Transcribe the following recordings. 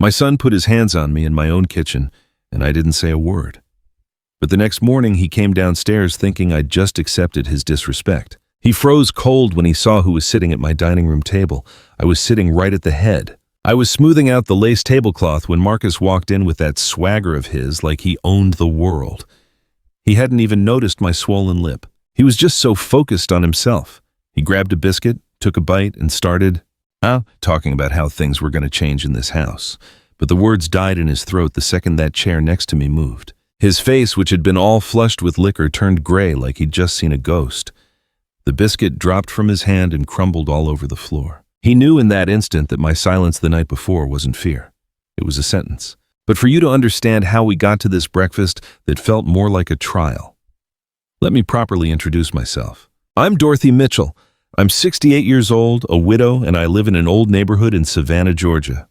My son put his hands on me in my own kitchen, and I didn't say a word. But the next morning he came downstairs thinking I'd just accepted his disrespect. He froze cold when he saw who was sitting at my dining room table. I was sitting right at the head. I was smoothing out the lace tablecloth when Marcus walked in with that swagger of his like he owned the world. He hadn't even noticed my swollen lip. He was just so focused on himself. He grabbed a biscuit, took a bite, and started talking about how things were going to change in this house. But the words died in his throat the second that chair next to me moved. His face, which had been all flushed with liquor, turned gray like he'd just seen a ghost. The biscuit dropped from his hand and crumbled all over the floor. He knew in that instant that my silence the night before wasn't fear. It was a sentence. But for you to understand how we got to this breakfast that felt more like a trial, let me properly introduce myself. I'm Dorothy Mitchell. I'm 68 years old, a widow, and I live in an old neighborhood in Savannah, Georgia.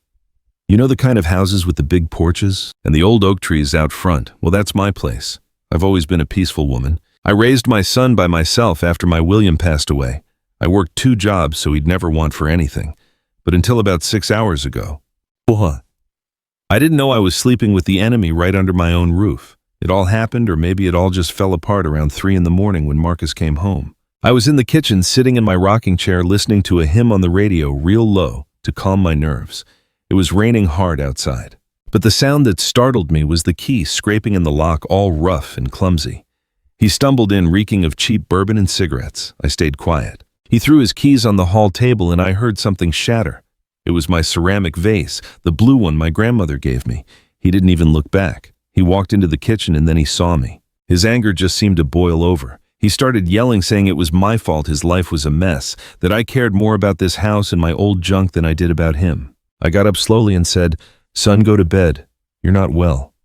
You know the kind of houses with the big porches and the old oak trees out front? Well, that's my place. I've always been a peaceful woman. I raised my son by myself after my William passed away. I worked 2 jobs so he'd never want for anything. But until about 6 hours ago, I didn't know I was sleeping with the enemy right under my own roof. It all happened, or maybe it all just fell apart around 3 in the morning when Marcus came home. I was in the kitchen sitting in my rocking chair listening to a hymn on the radio real low to calm my nerves. It was raining hard outside. But the sound that startled me was the key scraping in the lock, all rough and clumsy. He stumbled in reeking of cheap bourbon and cigarettes. I stayed quiet. He threw his keys on the hall table and I heard something shatter. It was my ceramic vase, the blue one my grandmother gave me. He didn't even look back. He walked into the kitchen and then he saw me. His anger just seemed to boil over. He started yelling, saying it was my fault his life was a mess, that I cared more about this house and my old junk than I did about him. I got up slowly and said, "Son, go to bed. You're not well."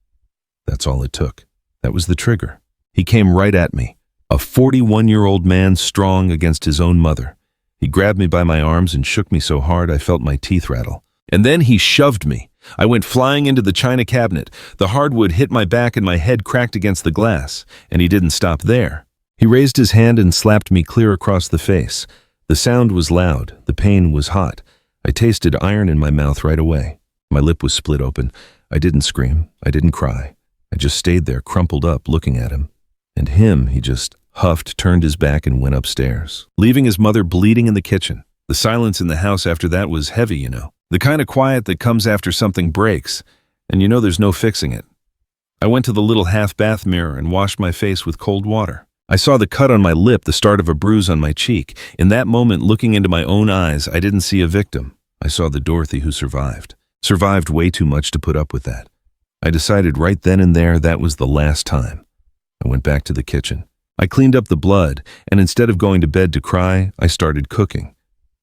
That's all it took. That was the trigger. He came right at me, a 41-year-old man strong against his own mother. He grabbed me by my arms and shook me so hard I felt my teeth rattle. And then he shoved me. I went flying into the china cabinet. The hardwood hit my back and my head cracked against the glass. And he didn't stop there. He raised his hand and slapped me clear across the face. The sound was loud. The pain was hot. I tasted iron in my mouth right away. My lip was split open. I didn't scream. I didn't cry. I just stayed there, crumpled up, looking at him. And he just huffed, turned his back, and went upstairs, leaving his mother bleeding in the kitchen. The silence in the house after that was heavy, you know. The kind of quiet that comes after something breaks, and you know there's no fixing it. I went to the little half-bath mirror and washed my face with cold water. I saw the cut on my lip, the start of a bruise on my cheek. In that moment, looking into my own eyes, I didn't see a victim. I saw the Dorothy who survived. Survived way too much to put up with that. I decided right then and there that was the last time. I went back to the kitchen. I cleaned up the blood, and instead of going to bed to cry, I started cooking.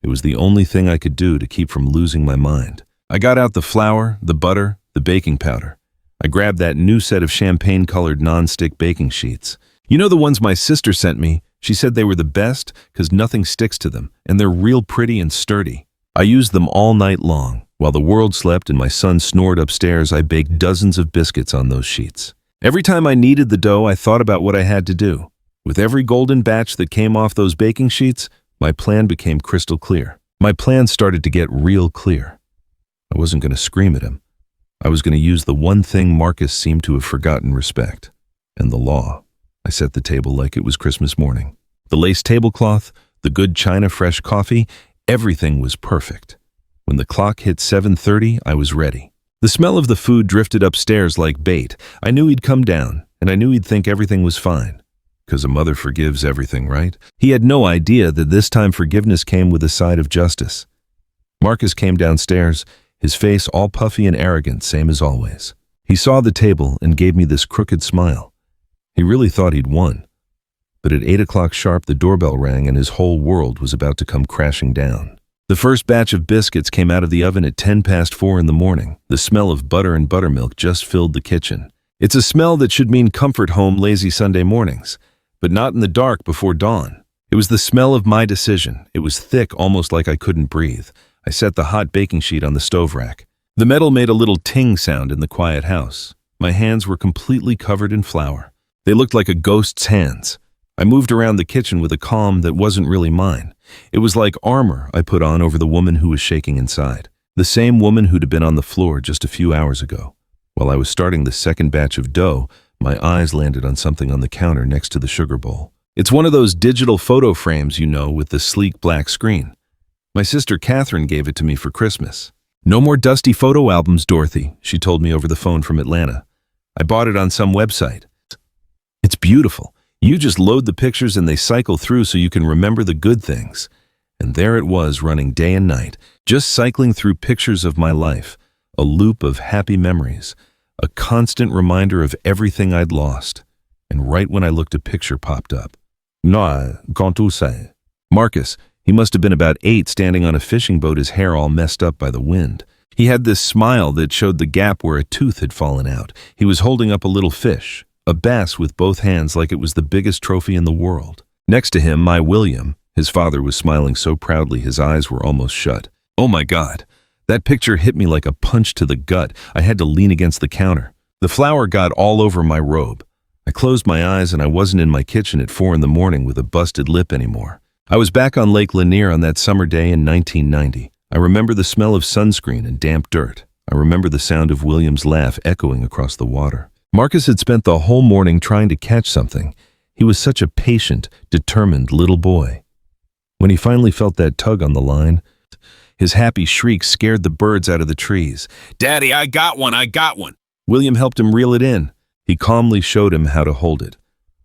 It was the only thing I could do to keep from losing my mind. I got out the flour, the butter, the baking powder. I grabbed that new set of champagne-colored non-stick baking sheets. You know the ones my sister sent me? She said they were the best because nothing sticks to them, and they're real pretty and sturdy. I used them all night long. While the world slept and my son snored upstairs, I baked dozens of biscuits on those sheets. Every time I kneaded the dough, I thought about what I had to do. With every golden batch that came off those baking sheets, my plan became crystal clear. My plan started to get real clear. I wasn't going to scream at him. I was going to use the one thing Marcus seemed to have forgotten: respect and the law. I set the table like it was Christmas morning. The lace tablecloth, the good china fresh coffee, everything was perfect. When the clock hit 7:30, I was ready. The smell of the food drifted upstairs like bait. I knew he'd come down, and I knew he'd think everything was fine. Because a mother forgives everything, right? He had no idea that this time forgiveness came with a side of justice. Marcus came downstairs, his face all puffy and arrogant, same as always. He saw the table and gave me this crooked smile. He really thought he'd won. But at 8 o'clock sharp, the doorbell rang and his whole world was about to come crashing down. The first batch of biscuits came out of the oven at 4:10 in the morning. The smell of butter and buttermilk just filled the kitchen. It's a smell that should mean comfort home lazy Sunday mornings, but not in the dark before dawn. It was the smell of my decision. It was thick, almost like I couldn't breathe. I set the hot baking sheet on the stove rack. The metal made a little ting sound in the quiet house. My hands were completely covered in flour. They looked like a ghost's hands. I moved around the kitchen with a calm that wasn't really mine. It was like armor I put on over the woman who was shaking inside. The same woman who'd been on the floor just a few hours ago. While I was starting the second batch of dough, my eyes landed on something on the counter next to the sugar bowl. It's one of those digital photo frames, with the sleek black screen. My sister Catherine gave it to me for Christmas. "No more dusty photo albums, Dorothy," she told me over the phone from Atlanta. "I bought it on some website. It's beautiful. You just load the pictures and they cycle through so you can remember the good things." And there it was, running day and night, just cycling through pictures of my life, a loop of happy memories, a constant reminder of everything I'd lost. And right when I looked, a picture popped up. "No, quand tu sais." Marcus, he must have been about 8, standing on a fishing boat, his hair all messed up by the wind. He had this smile that showed the gap where a tooth had fallen out. He was holding up a little fish, a bass, with both hands like it was the biggest trophy in the world. Next to him, my William. His father was smiling so proudly his eyes were almost shut. Oh my God, that picture hit me like a punch to the gut. I had to lean against the counter. The flour got all over my robe. I closed my eyes and I wasn't in my kitchen at 4 in the morning with a busted lip anymore. I was back on Lake Lanier on that summer day in 1990. I remember the smell of sunscreen and damp dirt. I remember the sound of William's laugh echoing across the water. Marcus had spent the whole morning trying to catch something. He was such a patient, determined little boy. When he finally felt that tug on the line, his happy shriek scared the birds out of the trees. "Daddy, I got one, I got one!" William helped him reel it in. He calmly showed him how to hold it.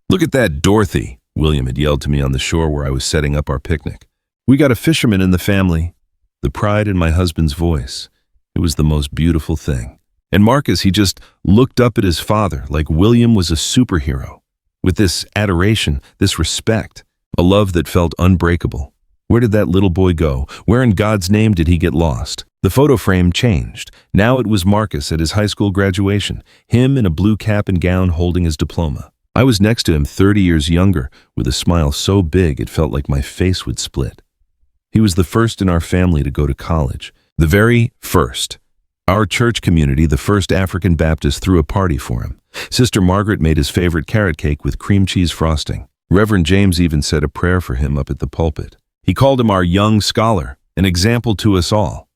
"Look at that, Dorothy," William had yelled to me on the shore where I was setting up our picnic. "We got a fisherman in the family." The pride in my husband's voice. It was the most beautiful thing. And Marcus, he just looked up at his father like William was a superhero. With this adoration, this respect, a love that felt unbreakable. Where did that little boy go? Where in God's name did he get lost? The photo frame changed. Now it was Marcus at his high school graduation, him in a blue cap and gown holding his diploma. I was next to him, 30 years younger, with a smile so big it felt like my face would split. He was the first in our family to go to college. The very first. Our church community, the First African Baptist, threw a party for him. Sister Margaret made his favorite carrot cake with cream cheese frosting. Reverend James even said a prayer for him up at the pulpit. He called him our young scholar, an example to us all.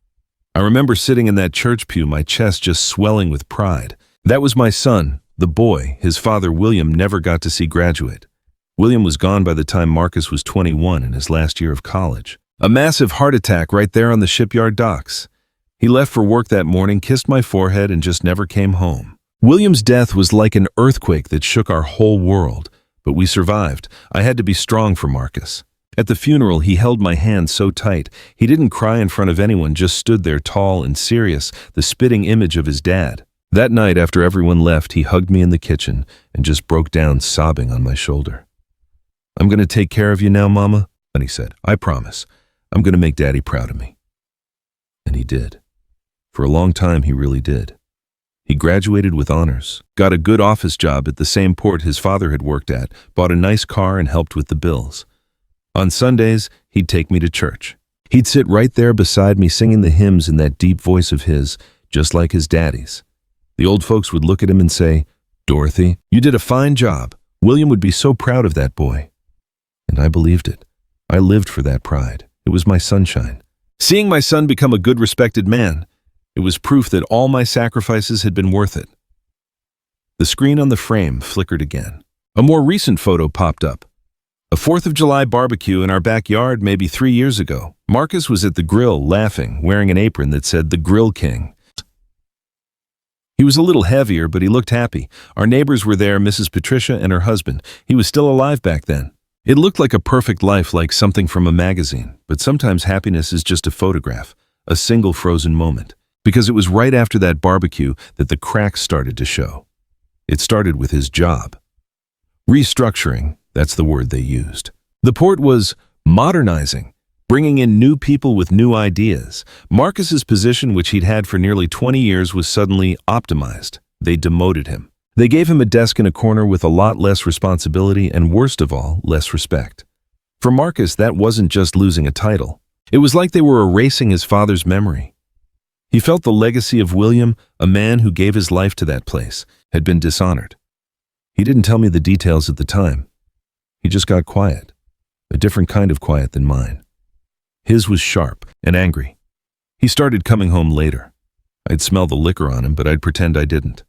I remember sitting in that church pew, my chest just swelling with pride. That was my son, the boy his father William never got to see graduate. William was gone by the time Marcus was 21 in his last year of college. A massive heart attack right there on the shipyard docks. He left for work that morning, kissed my forehead, and just never came home. William's death was like an earthquake that shook our whole world. But we survived. I had to be strong for Marcus. At the funeral, he held my hand so tight. He didn't cry in front of anyone, just stood there tall and serious, the spitting image of his dad. That night, after everyone left, he hugged me in the kitchen and just broke down sobbing on my shoulder. "I'm going to take care of you now, Mama," and he said. "I promise. I'm going to make Daddy proud of me." And he did. For a long time, he really did. He graduated with honors, got a good office job at the same port his father had worked at, bought a nice car and helped with the bills. On Sundays, he'd take me to church. He'd sit right there beside me singing the hymns in that deep voice of his, just like his daddy's. The old folks would look at him and say, "Dorothy, you did a fine job. William would be so proud of that boy." And I believed it. I lived for that pride. It was my sunshine. Seeing my son become a good, respected man, it was proof that all my sacrifices had been worth it. The screen on the frame flickered again. A more recent photo popped up. A 4th of July barbecue in our backyard maybe 3 years ago. Marcus was at the grill, laughing, wearing an apron that said, "The Grill King." He was a little heavier, but he looked happy. Our neighbors were there, Mrs. Patricia and her husband. He was still alive back then. It looked like a perfect life, like something from a magazine. But sometimes happiness is just a photograph, a single frozen moment. Because it was right after that barbecue that the cracks started to show. It started with his job. Restructuring, that's the word they used. The port was modernizing, bringing in new people with new ideas. Marcus's position, which he'd had for nearly 20 years, was suddenly optimized. They demoted him. They gave him a desk in a corner with a lot less responsibility and, worst of all, less respect. For Marcus, that wasn't just losing a title. It was like they were erasing his father's memory. He felt the legacy of William, a man who gave his life to that place, had been dishonored. He didn't tell me the details at the time. He just got quiet, a different kind of quiet than mine. His was sharp and angry. He started coming home later. I'd smell the liquor on him, but I'd pretend I didn't.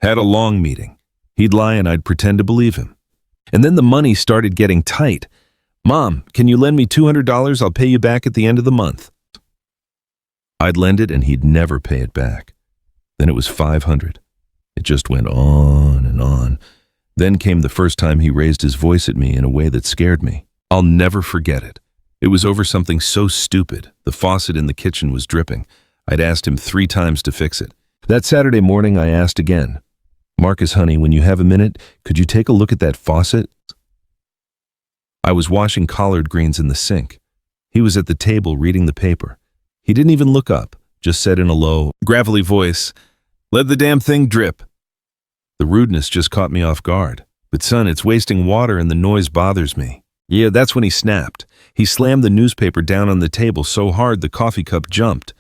Had a long meeting. He'd lie and I'd pretend to believe him. And then the money started getting tight. "Mom, can you lend me $200? I'll pay you back at the end of the month." I'd lend it and he'd never pay it back. Then it was 500. It just went on and on. Then came the first time he raised his voice at me in a way that scared me. I'll never forget it. It was over something so stupid. The faucet in the kitchen was dripping. I'd asked him 3 times to fix it. That Saturday morning, I asked again, "Marcus, honey, when you have a minute, could you take a look at that faucet?" I was washing collard greens in the sink. He was at the table reading the paper. He didn't even look up, just said in a low, gravelly voice, "Let the damn thing drip." The rudeness just caught me off guard. "But son, it's wasting water and the noise bothers me." Yeah, that's when he snapped. He slammed the newspaper down on the table so hard the coffee cup jumped.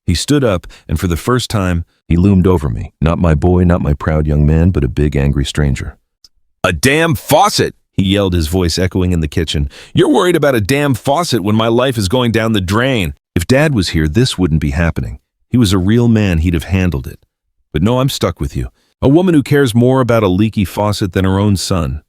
He stood up, and for the first time, he loomed over me. Not my boy, not my proud young man, but a big, angry stranger. "A damn faucet!" he yelled, his voice echoing in the kitchen. "You're worried about a damn faucet when my life is going down the drain." If Dad was here, this wouldn't be happening. He was a real man, he'd have handled it. But no, I'm stuck with you. A woman who cares more about a leaky faucet than her own son.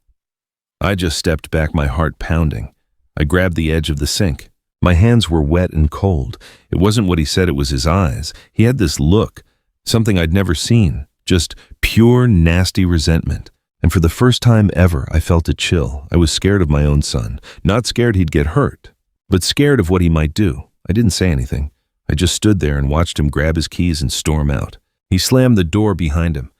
I just stepped back, my heart pounding. I grabbed the edge of the sink. My hands were wet and cold. It wasn't what he said, it was his eyes. He had this look, something I'd never seen, just pure, nasty resentment. And for the first time ever, I felt a chill. I was scared of my own son. Not scared he'd get hurt, but scared of what he might do. I didn't say anything. I just stood there and watched him grab his keys and storm out. He slammed the door behind him,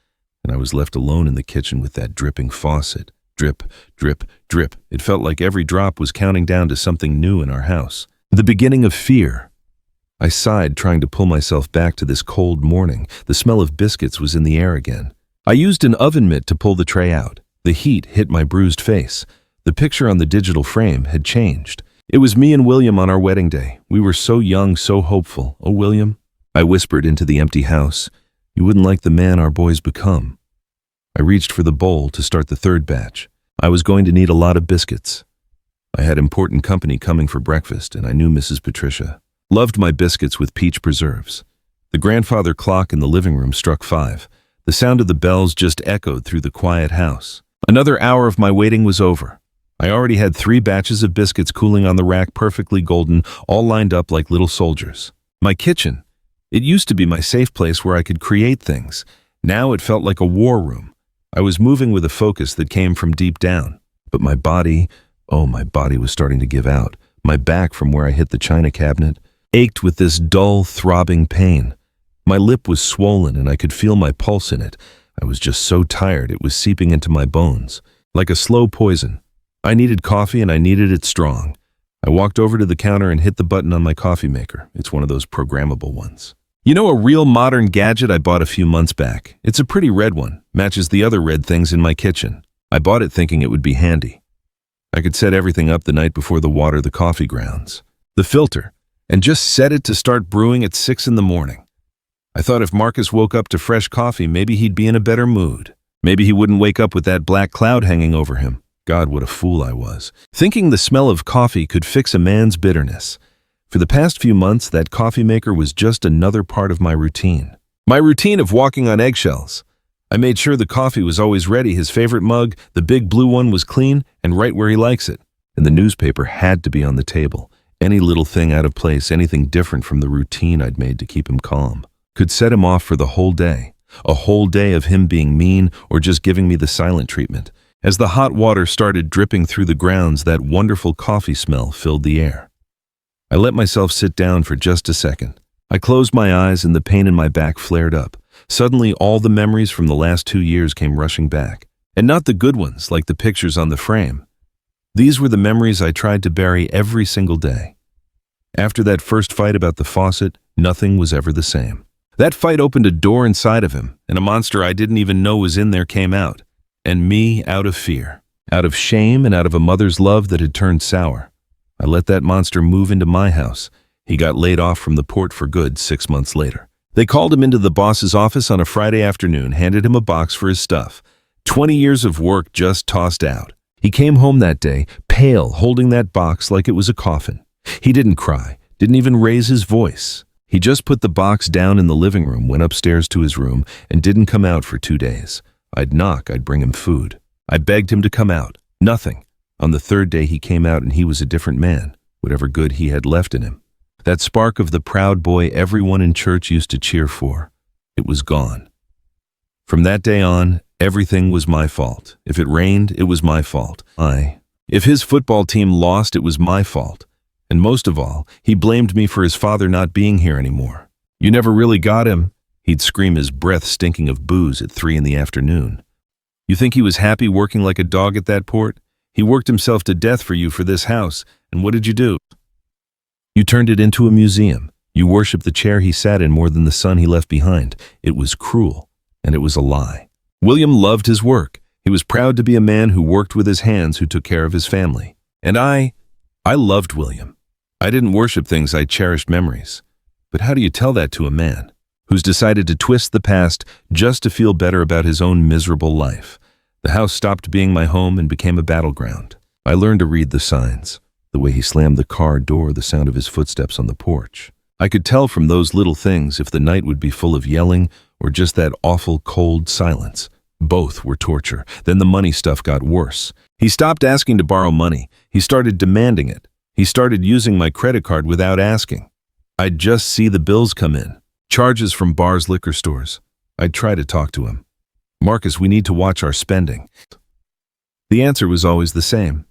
and I was left alone in the kitchen with that dripping faucet. Drip, drip, drip. It felt like every drop was counting down to something new in our house. The beginning of fear. I sighed, trying to pull myself back to this cold morning. The smell of biscuits was in the air again. I used an oven mitt to pull the tray out. The heat hit my bruised face. The picture on the digital frame had changed. It was me and William on our wedding day. We were so young, so hopeful. "Oh, William," I whispered into the empty house, "you wouldn't like the man our boy's become." I reached for the bowl to start the 3rd batch. I was going to need a lot of biscuits. I had important company coming for breakfast, and I knew Mrs. Patricia loved my biscuits with peach preserves. The grandfather clock in the living room struck 5. The sound of the bells just echoed through the quiet house. Another hour of my waiting was over. I already had 3 batches of biscuits cooling on the rack, perfectly golden, all lined up like little soldiers. My kitchen. It used to be my safe place where I could create things. Now it felt like a war room. I was moving with a focus that came from deep down. But my body was starting to give out. My back, from where I hit the china cabinet, ached with this dull, throbbing pain. My lip was swollen and I could feel my pulse in it. I was just so tired it was seeping into my bones. Like a slow poison. I needed coffee and I needed it strong. I walked over to the counter and hit the button on my coffee maker. It's one of those programmable ones. You know, a real modern gadget I bought a few months back. It's a pretty red one, matches the other red things in my kitchen. I bought it thinking it would be handy. I could set everything up the night before the water the coffee grounds, the filter, and just set it to start brewing at 6 in the morning. I thought if Marcus woke up to fresh coffee, maybe he'd be in a better mood. Maybe he wouldn't wake up with that black cloud hanging over him. God, what a fool I was. Thinking the smell of coffee could fix a man's bitterness. For the past few months, that coffee maker was just another part of my routine. My routine of walking on eggshells. I made sure the coffee was always ready, his favorite mug, the big blue one, was clean and right where he likes it. And the newspaper had to be on the table. Any little thing out of place, anything different from the routine I'd made to keep him calm, could set him off for the whole day. A whole day of him being mean or just giving me the silent treatment. As the hot water started dripping through the grounds, that wonderful coffee smell filled the air. I let myself sit down for just a second. I closed my eyes and the pain in my back flared up. Suddenly, all the memories from the last 2 years came rushing back. And not the good ones, like the pictures on the frame. These were the memories I tried to bury every single day. After that first fight about the faucet, nothing was ever the same. That fight opened a door inside of him, and a monster I didn't even know was in there came out. And me, out of fear, out of shame, and out of a mother's love that had turned sour. I let that monster move into my house. He got laid off from the port for good 6 months later. They called him into the boss's office on a Friday afternoon, handed him a box for his stuff. 20 years of work just tossed out. He came home that day, pale, holding that box like it was a coffin. He didn't cry, didn't even raise his voice. He just put the box down in the living room, went upstairs to his room, and didn't come out for 2 days. I'd knock, I'd bring him food. I begged him to come out. Nothing. On the 3rd day he came out and he was a different man, whatever good he had left in him. That spark of the proud boy everyone in church used to cheer for. It was gone. From that day on, everything was my fault. If it rained, it was my fault. If his football team lost, it was my fault. And most of all, he blamed me for his father not being here anymore. "You never really got him," he'd scream, his breath stinking of booze at 3 in the afternoon. "You think he was happy working like a dog at that port? He worked himself to death for you for this house, and what did you do? You turned it into a museum. You worshipped the chair he sat in more than the son he left behind. It was cruel, and it was a lie." William loved his work. He was proud to be a man who worked with his hands, who took care of his family. And I loved William. I didn't worship things, I cherished memories. But how do you tell that to a man who's decided to twist the past just to feel better about his own miserable life? The house stopped being my home and became a battleground. I learned to read the signs, the way he slammed the car door, the sound of his footsteps on the porch. I could tell from those little things if the night would be full of yelling or just that awful cold silence. Both were torture. Then the money stuff got worse. He stopped asking to borrow money. He started demanding it. He started using my credit card without asking. I'd just see the bills come in. Charges from bars, liquor stores. I'd try to talk to him. "Marcus, we need to watch our spending." The answer was always the same.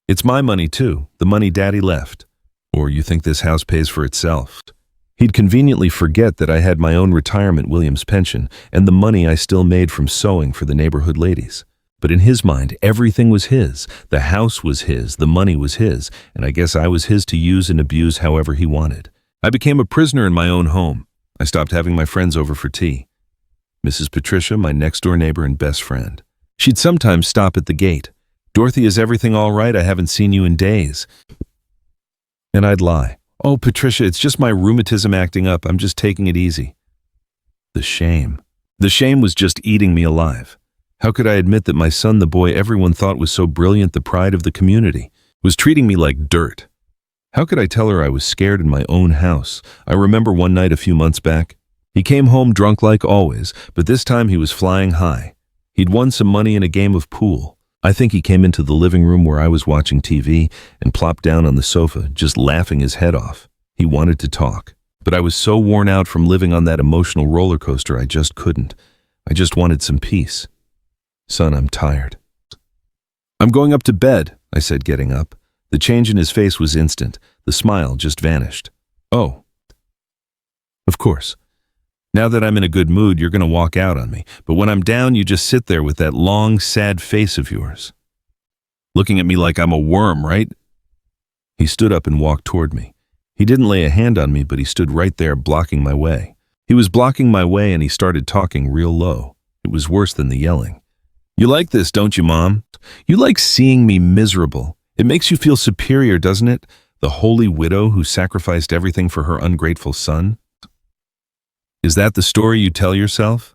"It's my money too, the money Daddy left. Or you think this house pays for itself?" He'd conveniently forget that I had my own retirement Williams pension and the money I still made from sewing for the neighborhood ladies. But in his mind, everything was his. The house was his, the money was his, and I guess I was his to use and abuse however he wanted. I became a prisoner in my own home. I stopped having my friends over for tea. Mrs. Patricia, my next-door neighbor and best friend. She'd sometimes stop at the gate. "Dorothy, is everything all right? I haven't seen you in days." And I'd lie. "Oh, Patricia, it's just my rheumatism acting up. I'm just taking it easy." The shame. The shame was just eating me alive. How could I admit that my son, the boy everyone thought was so brilliant, the pride of the community, was treating me like dirt? How could I tell her I was scared in my own house? I remember one night a few months back. He came home drunk like always, but this time he was flying high. He'd won some money in a game of pool. I think he came into the living room where I was watching TV and plopped down on the sofa, just laughing his head off. He wanted to talk, but I was so worn out from living on that emotional roller coaster I just couldn't. I just wanted some peace. "Son, I'm tired." "I'm going up to bed," I said, getting up. The change in his face was instant. The smile just vanished. "Oh. Of course. Now that I'm in a good mood, you're going to walk out on me. But when I'm down, you just sit there with that long, sad face of yours. Looking at me like I'm a worm, right?" He stood up and walked toward me. He didn't lay a hand on me, but he stood right there blocking my way. He was blocking my way and he started talking real low. It was worse than the yelling. "You like this, don't you, Mom? You like seeing me miserable. It makes you feel superior, doesn't it? The holy widow who sacrificed everything for her ungrateful son? Is that the story you tell yourself?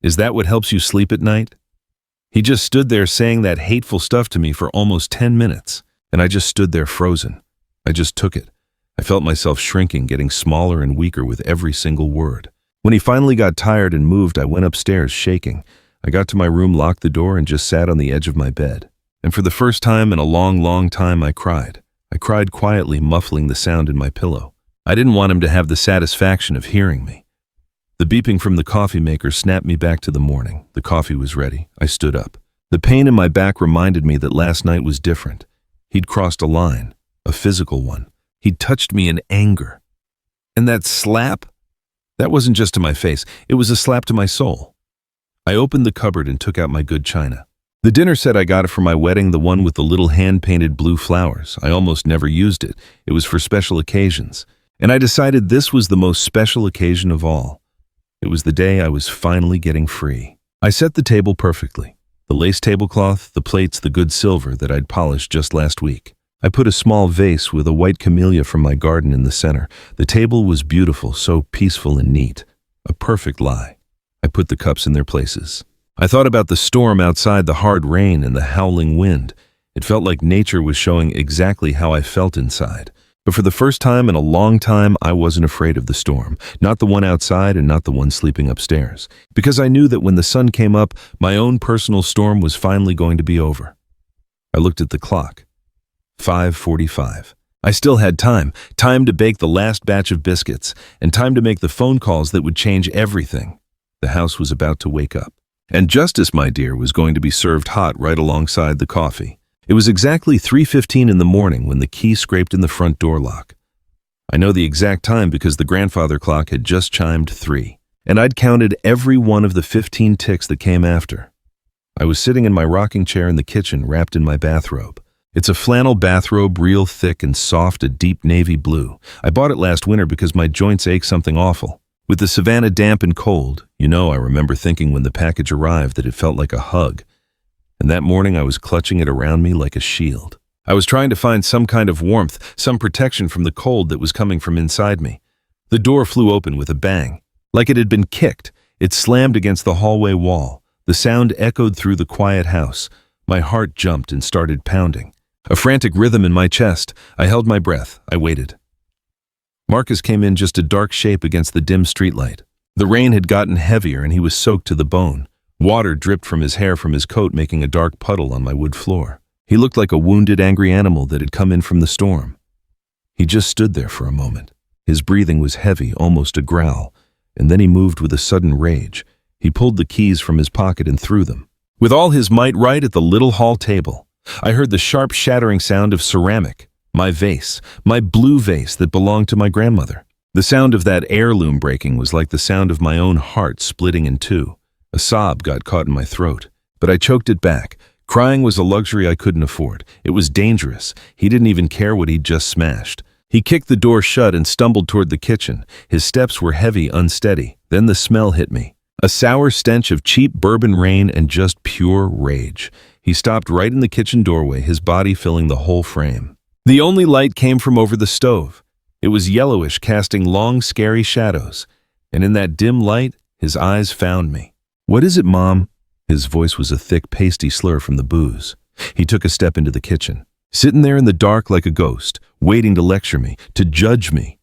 Is that what helps you sleep at night?" He just stood there saying that hateful stuff to me for almost 10 minutes, and I just stood there frozen. I just took it. I felt myself shrinking, getting smaller and weaker with every single word. When he finally got tired and moved, I went upstairs shaking. I got to my room, locked the door, and just sat on the edge of my bed. And for the first time in a long, long time, I cried. I cried quietly, muffling the sound in my pillow. I didn't want him to have the satisfaction of hearing me. The beeping from the coffee maker snapped me back to the morning. The coffee was ready. I stood up. The pain in my back reminded me that last night was different. He'd crossed a line, a physical one. He'd touched me in anger. And that slap? That wasn't just to my face. It was a slap to my soul. I opened the cupboard and took out my good china. The dinner set I got for my wedding, the one with the little hand-painted blue flowers. I almost never used it. It was for special occasions. And I decided this was the most special occasion of all. It was the day I was finally getting free. I set the table perfectly. The lace tablecloth, the plates, the good silver that I'd polished just last week. I put a small vase with a white camellia from my garden in the center. The table was beautiful, so peaceful and neat. A perfect lie. I put the cups in their places. I thought about the storm outside, the hard rain and the howling wind. It felt like nature was showing exactly how I felt inside. But for the first time in a long time, I wasn't afraid of the storm, not the one outside and not the one sleeping upstairs, because I knew that when the sun came up, my own personal storm was finally going to be over. I looked at the clock. 5:45. I still had time to bake the last batch of biscuits, and time to make the phone calls that would change everything. The house was about to wake up. And justice, my dear, was going to be served hot right alongside the coffee. It was exactly 3:15 in the morning when the key scraped in the front door lock. I know the exact time because the grandfather clock had just chimed 3, and I'd counted every one of the 15 ticks that came after. I was sitting in my rocking chair in the kitchen, wrapped in my bathrobe. It's a flannel bathrobe, real thick and soft, a deep navy blue. I bought it last winter because my joints ache something awful. With the savannah damp and cold, I remember thinking when the package arrived that it felt like a hug. And that morning I was clutching it around me like a shield. I was trying to find some kind of warmth, some protection from the cold that was coming from inside me. The door flew open with a bang. Like it had been kicked, it slammed against the hallway wall. The sound echoed through the quiet house. My heart jumped and started pounding. A frantic rhythm in my chest. I held my breath. I waited. Marcus came in just a dark shape against the dim streetlight. The rain had gotten heavier and he was soaked to the bone. Water dripped from his hair from his coat, making a dark puddle on my wood floor. He looked like a wounded, angry animal that had come in from the storm. He just stood there for a moment. His breathing was heavy, almost a growl, and then he moved with a sudden rage. He pulled the keys from his pocket and threw them, with all his might, right at the little hall table. I heard the sharp, shattering sound of ceramic. My vase, my blue vase that belonged to my grandmother. The sound of that heirloom breaking was like the sound of my own heart splitting in two. A sob got caught in my throat, but I choked it back. Crying was a luxury I couldn't afford. It was dangerous. He didn't even care what he'd just smashed. He kicked the door shut and stumbled toward the kitchen. His steps were heavy, unsteady. Then the smell hit me. A sour stench of cheap bourbon rain and just pure rage. He stopped right in the kitchen doorway, his body filling the whole frame. The only light came from over the stove. It was yellowish, casting long, scary shadows. And in that dim light, his eyes found me. "What is it, Mom?" His voice was a thick, pasty slur from the booze. He took a step into the kitchen, sitting there in the dark like a ghost, waiting to lecture me, to judge me.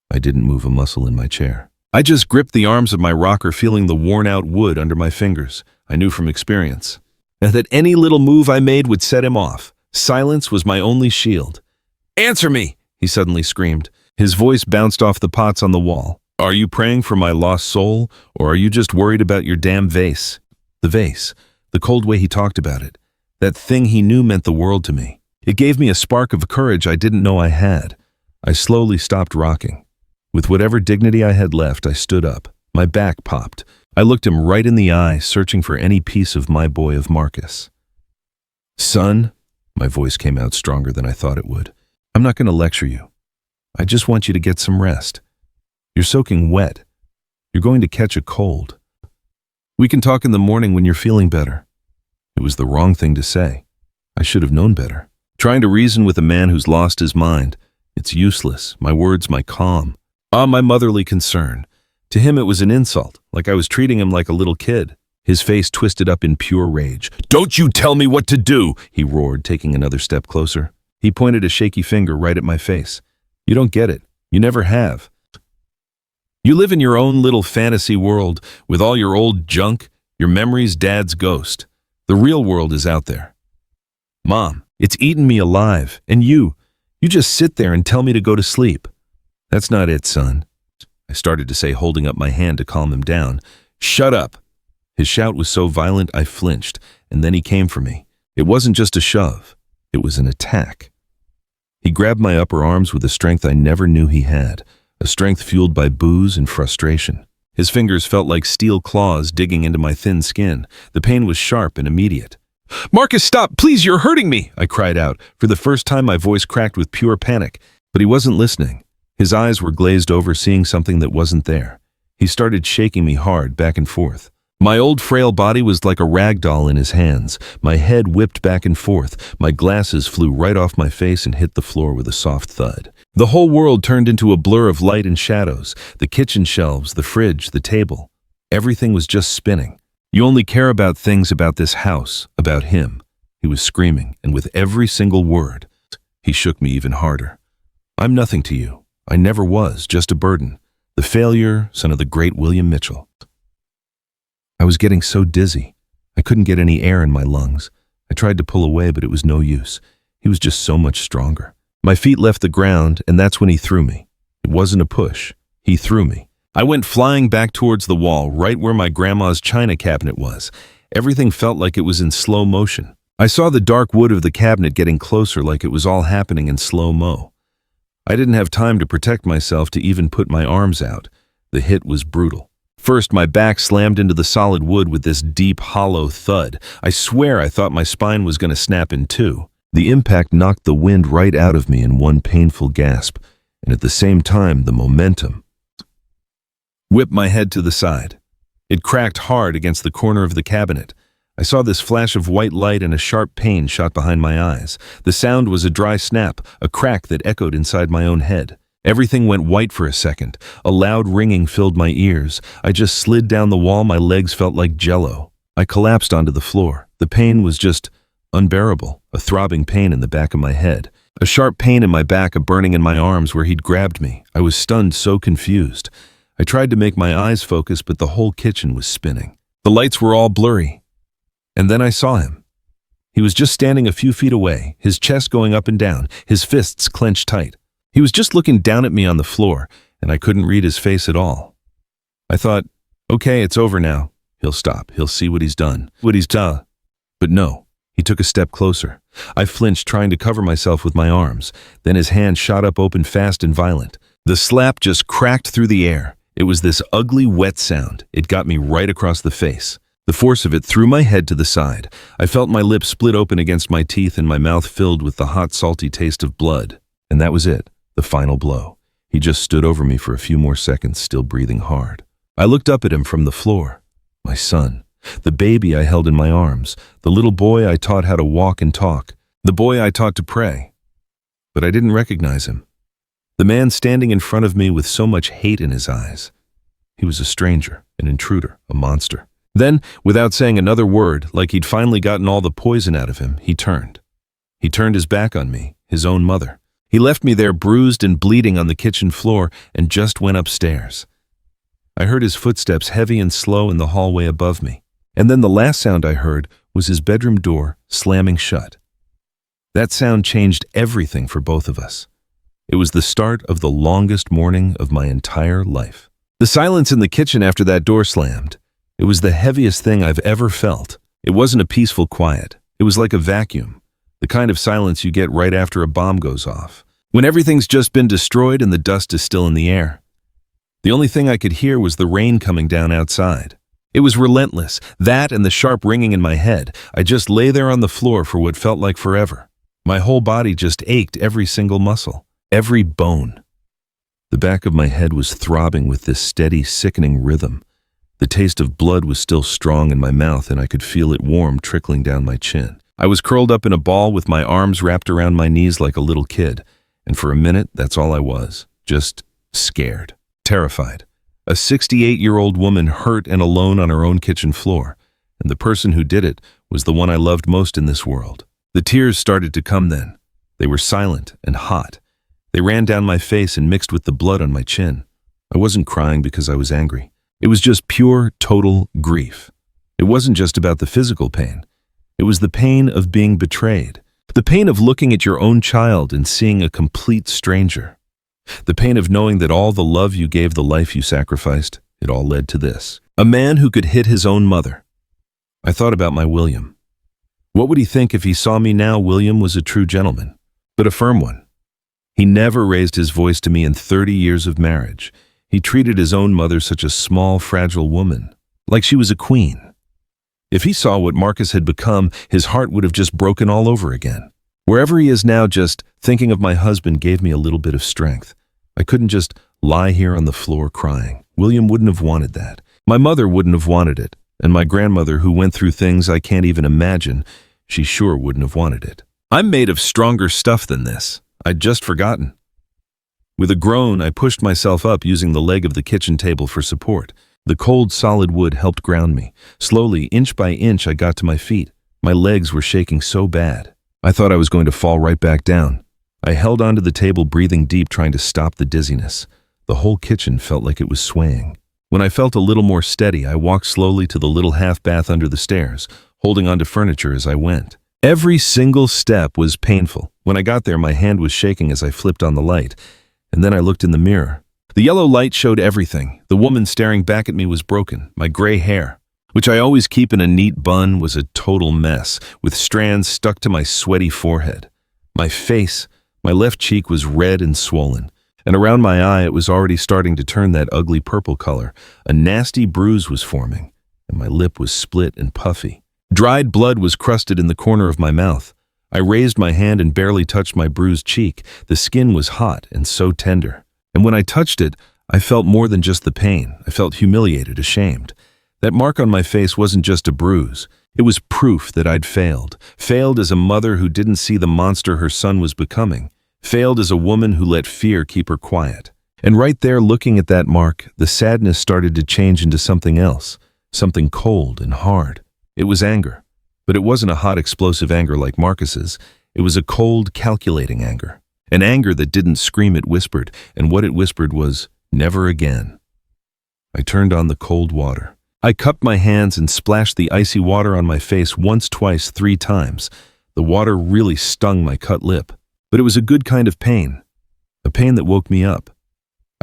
I didn't move a muscle in my chair. I just gripped the arms of my rocker, feeling the worn-out wood under my fingers. I knew from experience, and that any little move I made would set him off. Silence was my only shield. "Answer me!" he suddenly screamed. His voice bounced off the pots on the wall. "Are you praying for my lost soul, or are you just worried about your damn vase?" The vase, the cold way he talked about it, that thing he knew meant the world to me. It gave me a spark of courage I didn't know I had. I slowly stopped rocking. With whatever dignity I had left, I stood up. My back popped. I looked him right in the eye, searching for any piece of my boy of Marcus. "Son," my voice came out stronger than I thought it would. "I'm not going to lecture you. I just want you to get some rest. You're soaking wet. You're going to catch a cold. We can talk in the morning when you're feeling better." It was the wrong thing to say. I should have known better. Trying to reason with a man who's lost his mind. It's useless. My words, my calm. My motherly concern. To him it was an insult, like I was treating him like a little kid. His face twisted up in pure rage. "Don't you tell me what to do!" he roared, taking another step closer. He pointed a shaky finger right at my face. "You don't get it. You never have. You live in your own little fantasy world with all your old junk, your memories, Dad's ghost. The real world is out there. Mom, it's eaten me alive, and you just sit there and tell me to go to sleep. That's not it, son." I started to say, holding up my hand to calm him down. "Shut up." His shout was so violent I flinched, and then he came for me. It wasn't just a shove. It was an attack. He grabbed my upper arms with a strength I never knew he had, a strength fueled by booze and frustration. His fingers felt like steel claws digging into my thin skin. The pain was sharp and immediate. "Marcus, stop! Please, you're hurting me!" I cried out. For the first time, my voice cracked with pure panic. But he wasn't listening. His eyes were glazed over, seeing something that wasn't there. He started shaking me hard, back and forth. My old frail body was like a rag doll in his hands. My head whipped back and forth. My glasses flew right off my face and hit the floor with a soft thud. The whole world turned into a blur of light and shadows. The kitchen shelves, the fridge, the table. Everything was just spinning. "You only care about things about this house, about him," he was screaming, and with every single word, he shook me even harder. I'm nothing to you. I never was, just a burden. The failure, son of the great William Mitchell. I was getting so dizzy. I couldn't get any air in my lungs. I tried to pull away, but it was no use. He was just so much stronger. My feet left the ground, and that's when he threw me. It wasn't a push. He threw me. I went flying back towards the wall, right where my grandma's china cabinet was. Everything felt like it was in slow motion. I saw the dark wood of the cabinet getting closer, like it was all happening in slow-mo. I didn't have time to protect myself to even put my arms out. The hit was brutal. First, my back slammed into the solid wood with this deep, hollow thud. I swear I thought my spine was going to snap in two. The impact knocked the wind right out of me in one painful gasp, and at the same time, the momentum whipped my head to the side. It cracked hard against the corner of the cabinet. I saw this flash of white light and a sharp pain shot behind my eyes. The sound was a dry snap, a crack that echoed inside my own head. Everything went white for a second. A loud ringing filled my ears. I just slid down the wall. My legs felt like jello. I collapsed onto the floor. The pain was just unbearable, a throbbing pain in the back of my head. A sharp pain in my back, a burning in my arms where he'd grabbed me. I was stunned, so confused. I tried to make my eyes focus, but the whole kitchen was spinning. The lights were all blurry. And then I saw him. He was just standing a few feet away, his chest going up and down, his fists clenched tight. He was just looking down at me on the floor, and I couldn't read his face at all. I thought, okay, it's over now. He'll stop. He'll see what he's done. But no, he took a step closer. I flinched, trying to cover myself with my arms. Then his hand shot up open, fast and violent. The slap just cracked through the air. It was this ugly, wet sound. It got me right across the face. The force of it threw my head to the side. I felt my lips split open against my teeth and my mouth filled with the hot, salty taste of blood. And that was it, the final blow. He just stood over me for a few more seconds, still breathing hard. I looked up at him from the floor. My son, the baby I held in my arms, the little boy I taught how to walk and talk, the boy I taught to pray. But I didn't recognize him. The man standing in front of me with so much hate in his eyes. He was a stranger, an intruder, a monster. Then, without saying another word, like he'd finally gotten all the poison out of him, he turned. He turned his back on me, his own mother. He left me there bruised and bleeding on the kitchen floor and just went upstairs. I heard his footsteps heavy and slow in the hallway above me. And then the last sound I heard was his bedroom door slamming shut. That sound changed everything for both of us. It was the start of the longest morning of my entire life. The silence in the kitchen after that door slammed. It was the heaviest thing I've ever felt. It wasn't a peaceful quiet. It was like a vacuum, the kind of silence you get right after a bomb goes off, when everything's just been destroyed and the dust is still in the air. The only thing I could hear was the rain coming down outside. It was relentless, that and the sharp ringing in my head. I just lay there on the floor for what felt like forever. My whole body just ached, every single muscle, every bone. The back of my head was throbbing with this steady, sickening rhythm. The taste of blood was still strong in my mouth, and I could feel it warm trickling down my chin. I was curled up in a ball with my arms wrapped around my knees like a little kid, and for a minute, that's all I was, just scared, terrified. A 68-year-old woman hurt and alone on her own kitchen floor, and the person who did it was the one I loved most in this world. The tears started to come then. They were silent and hot. They ran down my face and mixed with the blood on my chin. I wasn't crying because I was angry. It was just pure, total grief. It wasn't just about the physical pain. It was the pain of being betrayed. The pain of looking at your own child and seeing a complete stranger. The pain of knowing that all the love you gave, the life you sacrificed, it all led to this. A man who could hit his own mother. I thought about my William. What would he think if he saw me now? William was a true gentleman, but a firm one. He never raised his voice to me in 30 years of marriage. He treated his own mother, such a small, fragile woman, like she was a queen. If he saw what Marcus had become, his heart would have just broken all over again. Wherever he is now, just thinking of my husband gave me a little bit of strength. I couldn't just lie here on the floor crying. William wouldn't have wanted that. My mother wouldn't have wanted it. And my grandmother, who went through things I can't even imagine, she sure wouldn't have wanted it. I'm made of stronger stuff than this. I'd just forgotten. With a groan, I pushed myself up using the leg of the kitchen table for support. The cold, solid wood helped ground me. Slowly, inch by inch, I got to my feet. My legs were shaking so bad. I thought I was going to fall right back down. I held onto the table, breathing deep, trying to stop the dizziness. The whole kitchen felt like it was swaying. When I felt a little more steady, I walked slowly to the little half bath under the stairs, holding onto furniture as I went. Every single step was painful. When I got there, my hand was shaking as I flipped on the light, and then I looked in the mirror. The yellow light showed everything. The woman staring back at me was broken. My gray hair, which I always keep in a neat bun, was a total mess, with strands stuck to my sweaty forehead. My face, my left cheek was red and swollen, and around my eye it was already starting to turn that ugly purple color. A nasty bruise was forming, and my lip was split and puffy. Dried blood was crusted in the corner of my mouth. I raised my hand and barely touched my bruised cheek. The skin was hot and so tender. And when I touched it, I felt more than just the pain. I felt humiliated, ashamed. That mark on my face wasn't just a bruise. It was proof that I'd failed. Failed as a mother who didn't see the monster her son was becoming. Failed as a woman who let fear keep her quiet. And right there, looking at that mark, the sadness started to change into something else, something cold and hard. It was anger, but it wasn't a hot, explosive anger like Marcus's. It was a cold, calculating anger. An anger that didn't scream, it whispered, and what it whispered was, "Never again." I turned on the cold water. I cupped my hands and splashed the icy water on my face once, twice, 3 times. The water really stung my cut lip, but it was a good kind of pain, a pain that woke me up.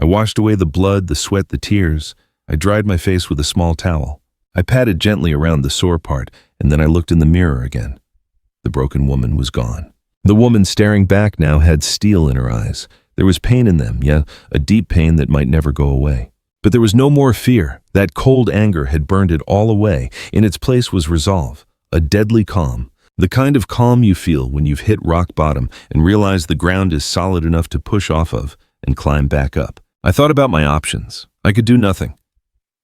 I washed away the blood, the sweat, the tears. I dried my face with a small towel. I patted gently around the sore part, and then I looked in the mirror again. The broken woman was gone. The woman staring back now had steel in her eyes. There was pain in them, yeah, a deep pain that might never go away. But there was no more fear. That cold anger had burned it all away. In its place was resolve, a deadly calm. The kind of calm you feel when you've hit rock bottom and realize the ground is solid enough to push off of and climb back up. I thought about my options. I could do nothing.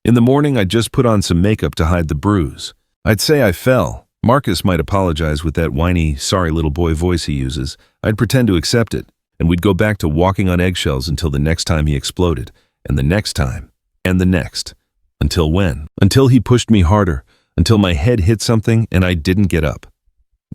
In the morning, I'd just put on some makeup to hide the bruise. I'd say I fell. Marcus might apologize with that whiny, sorry little boy voice he uses. I'd pretend to accept it, and we'd go back to walking on eggshells until the next time he exploded, and the next time, and the next. Until when? Until he pushed me harder, until my head hit something and I didn't get up.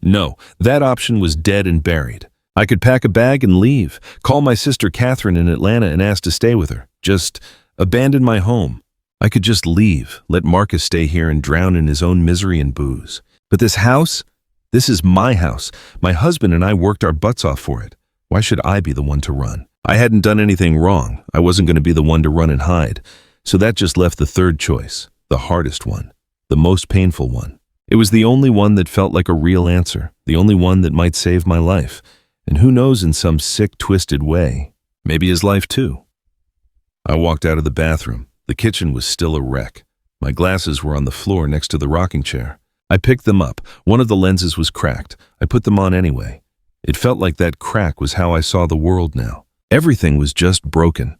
No, that option was dead and buried. I could pack a bag and leave, call my sister Catherine in Atlanta and ask to stay with her. Just abandon my home. I could just leave, let Marcus stay here and drown in his own misery and booze. But this house? This is my house. My husband and I worked our butts off for it. Why should I be the one to run? I hadn't done anything wrong. I wasn't going to be the one to run and hide. So that just left the third choice, the hardest one, the most painful one. It was the only one that felt like a real answer, the only one that might save my life. And who knows, in some sick, twisted way, maybe his life too. I walked out of the bathroom. The kitchen was still a wreck. My glasses were on the floor next to the rocking chair. I picked them up. One of the lenses was cracked. I put them on anyway. It felt like that crack was how I saw the world now. Everything was just broken.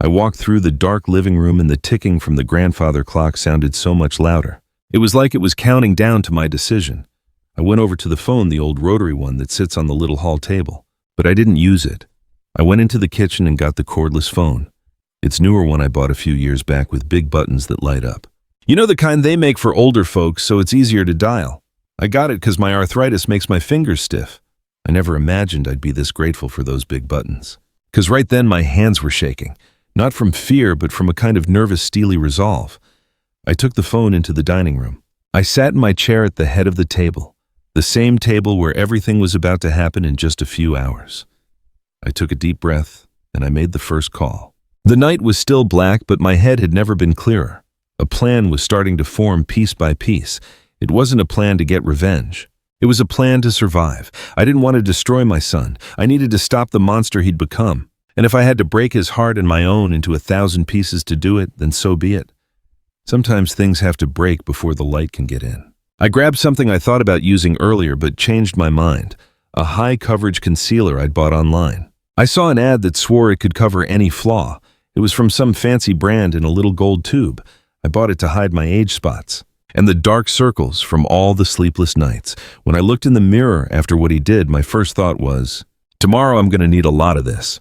I walked through the dark living room and the ticking from the grandfather clock sounded so much louder. It was like it was counting down to my decision. I went over to the phone, the old rotary one that sits on the little hall table, but I didn't use it. I went into the kitchen and got the cordless phone. It's newer one I bought a few years back with big buttons that light up. You know, the kind they make for older folks so it's easier to dial. I got it because my arthritis makes my fingers stiff. I never imagined I'd be this grateful for those big buttons. Because right then my hands were shaking, not from fear but from a kind of nervous, steely resolve. I took the phone into the dining room. I sat in my chair at the head of the table, the same table where everything was about to happen in just a few hours. I took a deep breath and I made the first call. The night was still black, but my head had never been clearer. A plan was starting to form piece by piece. It wasn't a plan to get revenge. It was a plan to survive. I didn't want to destroy my son. I needed to stop the monster he'd become. And if I had to break his heart and my own into 1,000 pieces to do it, then so be it. Sometimes things have to break before the light can get in. I grabbed something I thought about using earlier but changed my mind. A high-coverage concealer I'd bought online. I saw an ad that swore it could cover any flaw. It was from some fancy brand in a little gold tube. I bought it to hide my age spots and the dark circles from all the sleepless nights. When I looked in the mirror after what he did, my first thought was, tomorrow I'm going to need a lot of this.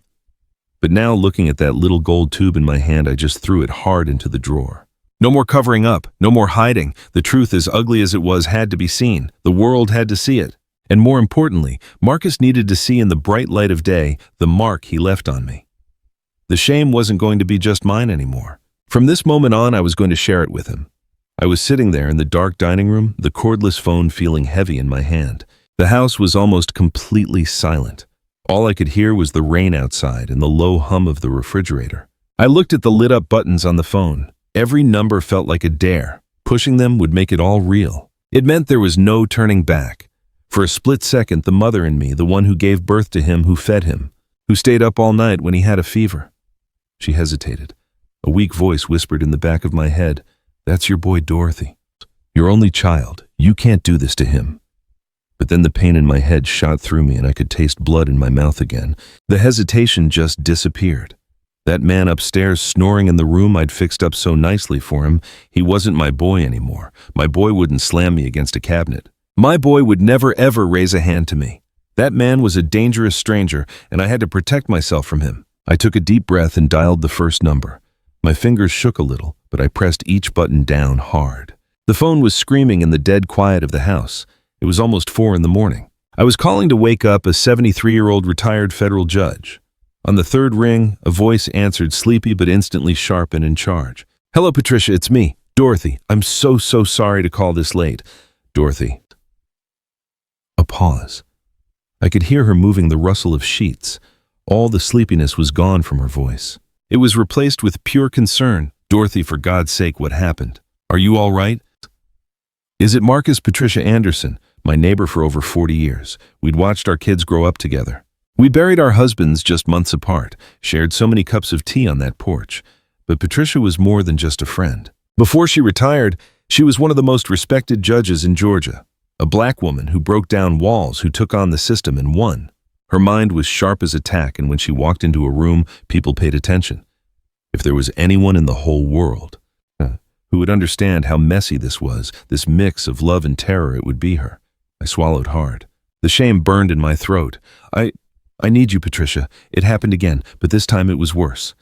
But now, looking at that little gold tube in my hand, I just threw it hard into the drawer. No more covering up, no more hiding. The truth, as ugly as it was, had to be seen. The world had to see it. And more importantly, Marcus needed to see in the bright light of day the mark he left on me. The shame wasn't going to be just mine anymore. From this moment on, I was going to share it with him. I was sitting there in the dark dining room, the cordless phone feeling heavy in my hand. The house was almost completely silent. All I could hear was the rain outside and the low hum of the refrigerator. I looked at the lit-up buttons on the phone. Every number felt like a dare. Pushing them would make it all real. It meant there was no turning back. For a split second, the mother in me, the one who gave birth to him, who fed him, who stayed up all night when he had a fever. She hesitated. A weak voice whispered in the back of my head, "That's your boy Dorothy. Your only child. You can't do this to him." But then the pain in my head shot through me and I could taste blood in my mouth again. The hesitation just disappeared. That man upstairs snoring in the room I'd fixed up so nicely for him, he wasn't my boy anymore. My boy wouldn't slam me against a cabinet. My boy would never ever raise a hand to me. That man was a dangerous stranger and I had to protect myself from him. I took a deep breath and dialed the first number. My fingers shook a little, but I pressed each button down hard. The phone was screaming in the dead quiet of the house. It was almost 4 in the morning. I was calling to wake up a 73-year-old retired federal judge. On the third ring, a voice answered, sleepy but instantly sharp and in charge. "Hello, Patricia, it's me, Dorothy. I'm so sorry to call this late. Dorothy." A pause. I could hear her moving the rustle of sheets. All the sleepiness was gone from her voice. It was replaced with pure concern. "Dorothy, for God's sake, what happened? Are you all right?" "Is it Marcus?" "Patricia Anderson, my neighbor for over 40 years. We'd watched our kids grow up together. We buried our husbands just months apart, shared so many cups of tea on that porch. But Patricia was more than just a friend. Before she retired, she was one of the most respected judges in Georgia. A black woman who broke down walls, who took on the system and won. Her mind was sharp as a tack, and when she walked into a room, people paid attention. If there was anyone in the whole world who would understand how messy this was, this mix of love and terror, it would be her. I swallowed hard. The shame burned in my throat. I need you, Patricia. It happened again, but this time it was worse."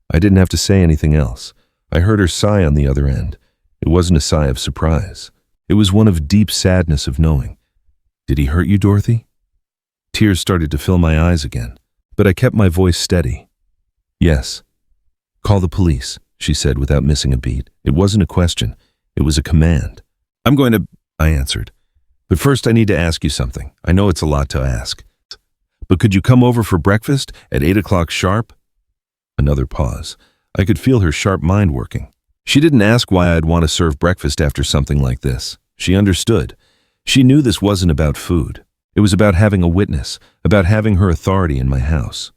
I didn't have to say anything else. I heard her sigh on the other end. It wasn't a sigh of surprise. It was one of deep sadness of knowing. "Did he hurt you, Dorothy?" Tears started to fill my eyes again, but I kept my voice steady. "Yes." "Call the police," she said without missing a beat. It wasn't a question. It was a command. "I'm going to," I answered. "But first I need to ask you something. I know it's a lot to ask. But could you come over for breakfast at 8 o'clock sharp?" Another pause. I could feel her sharp mind working. She didn't ask why I'd want to serve breakfast after something like this. She understood. She knew this wasn't about food. It was about having a witness, about having her authority in my house.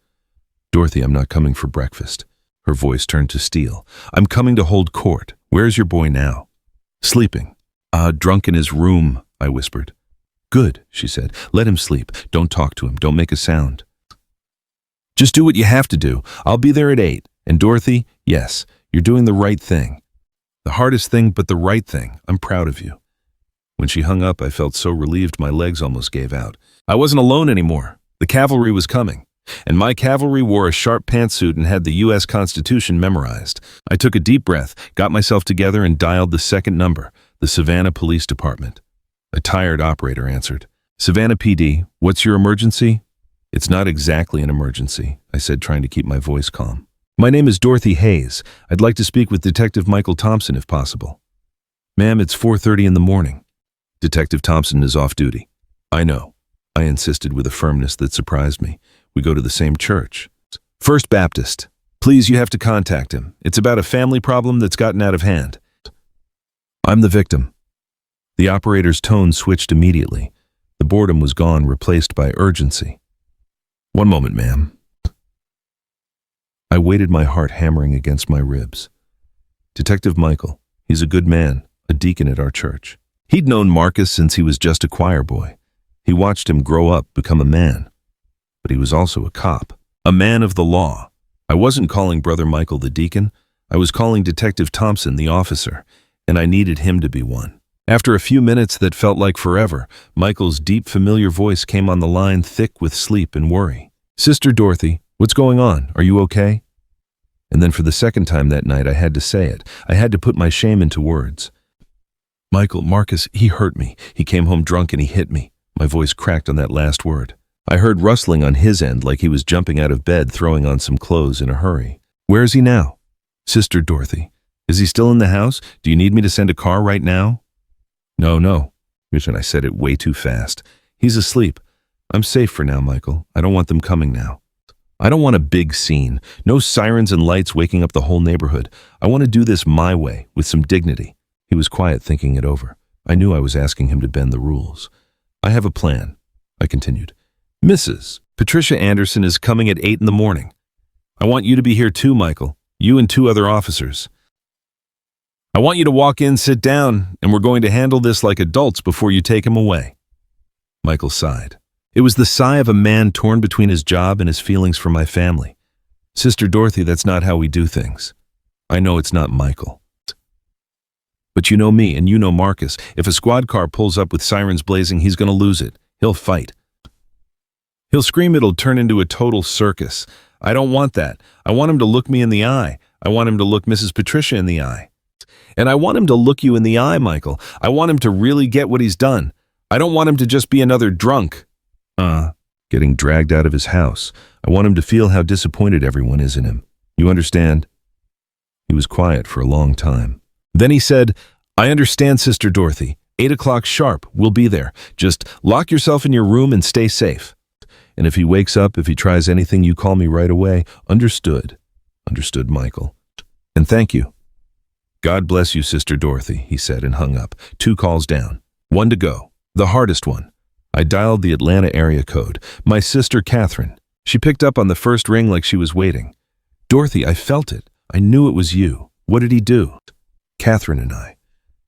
"Dorothy, I'm not coming for breakfast." Her voice turned to steel. "I'm coming to hold court. Where's your boy now?" "Sleeping." Drunk in his room," I whispered. "Good," she said. "Let him sleep. Don't talk to him. Don't make a sound. Just do what you have to do. I'll be there at 8. And Dorothy, yes, you're doing the right thing. The hardest thing, but the right thing. I'm proud of you." When she hung up, I felt so relieved my legs almost gave out. I wasn't alone anymore. The cavalry was coming. And my cavalry wore a sharp pantsuit and had the U.S. Constitution memorized. I took a deep breath, got myself together, and dialed the second number, the Savannah Police Department. A tired operator answered. "Savannah PD, what's your emergency?" "It's not exactly an emergency," I said, trying to keep my voice calm. "My name is Dorothy Hayes. I'd like to speak with Detective Michael Thompson if possible." "Ma'am, it's 4:30 in the morning. Detective Thompson is off duty." "I know," I insisted with a firmness that surprised me. "We go to the same church." "First Baptist. Please, you have to contact him. It's about a family problem that's gotten out of hand." "I'm the victim." The operator's tone switched immediately. The boredom was gone, replaced by urgency. "One moment, ma'am." I waited, my heart hammering against my ribs. "Detective Michael. He's a good man, a deacon at our church. He'd known Marcus since he was just a choir boy. He watched him grow up, become a man. But he was also a cop, a man of the law. I wasn't calling Brother Michael the deacon. I was calling Detective Thompson the officer, and I needed him to be one. After a few minutes that felt like forever, Michael's deep, familiar voice came on the line, thick with sleep and worry. "Sister Dorothy, what's going on? Are you okay?" And then for the second time that night, I had to say it. I had to put my shame into words. "Michael, Marcus, he hurt me. He came home drunk and he hit me. My voice cracked on that last word. I heard rustling on his end like he was jumping out of bed, throwing on some clothes in a hurry. Where is he now? Sister Dorothy. Is he still in the house? Do you need me to send a car right now? No. I said it way too fast. He's asleep. I'm safe for now, Michael. I don't want them coming now. I don't want a big scene. No sirens and lights waking up the whole neighborhood. I want to do this my way, with some dignity. He was quiet, thinking it over. I knew I was asking him to bend the rules. I have a plan, I continued. Mrs. Patricia Anderson is coming at 8 in the morning. I want you to be here too, Michael. You and 2 other officers. I want you to walk in, sit down, and we're going to handle this like adults before you take him away. Michael sighed. It was the sigh of a man torn between his job and his feelings for my family. Sister Dorothy, that's not how we do things. I know it's not Michael. But you know me and you know Marcus. If a squad car pulls up with sirens blazing, he's going to lose it. He'll fight. He'll scream, it'll turn into a total circus. I don't want that. I want him to look me in the eye. I want him to look Mrs. Patricia in the eye. And I want him to look you in the eye, Michael. I want him to really get what he's done. I don't want him to just be another drunk. Getting dragged out of his house. I want him to feel how disappointed everyone is in him. You understand? He was quiet for a long time. Then he said, I understand, Sister Dorothy. 8 o'clock sharp. We'll be there. Just lock yourself in your room and stay safe. And if he wakes up, if he tries anything, you call me right away. Understood. Understood, Michael. And thank you. God bless you, Sister Dorothy, he said and hung up. 2 calls down. 1 to go. The hardest one. I dialed the Atlanta area code. My sister, Catherine. She picked up on the first ring like she was waiting. Dorothy, I felt it. I knew it was you. What did he do? Catherine and I.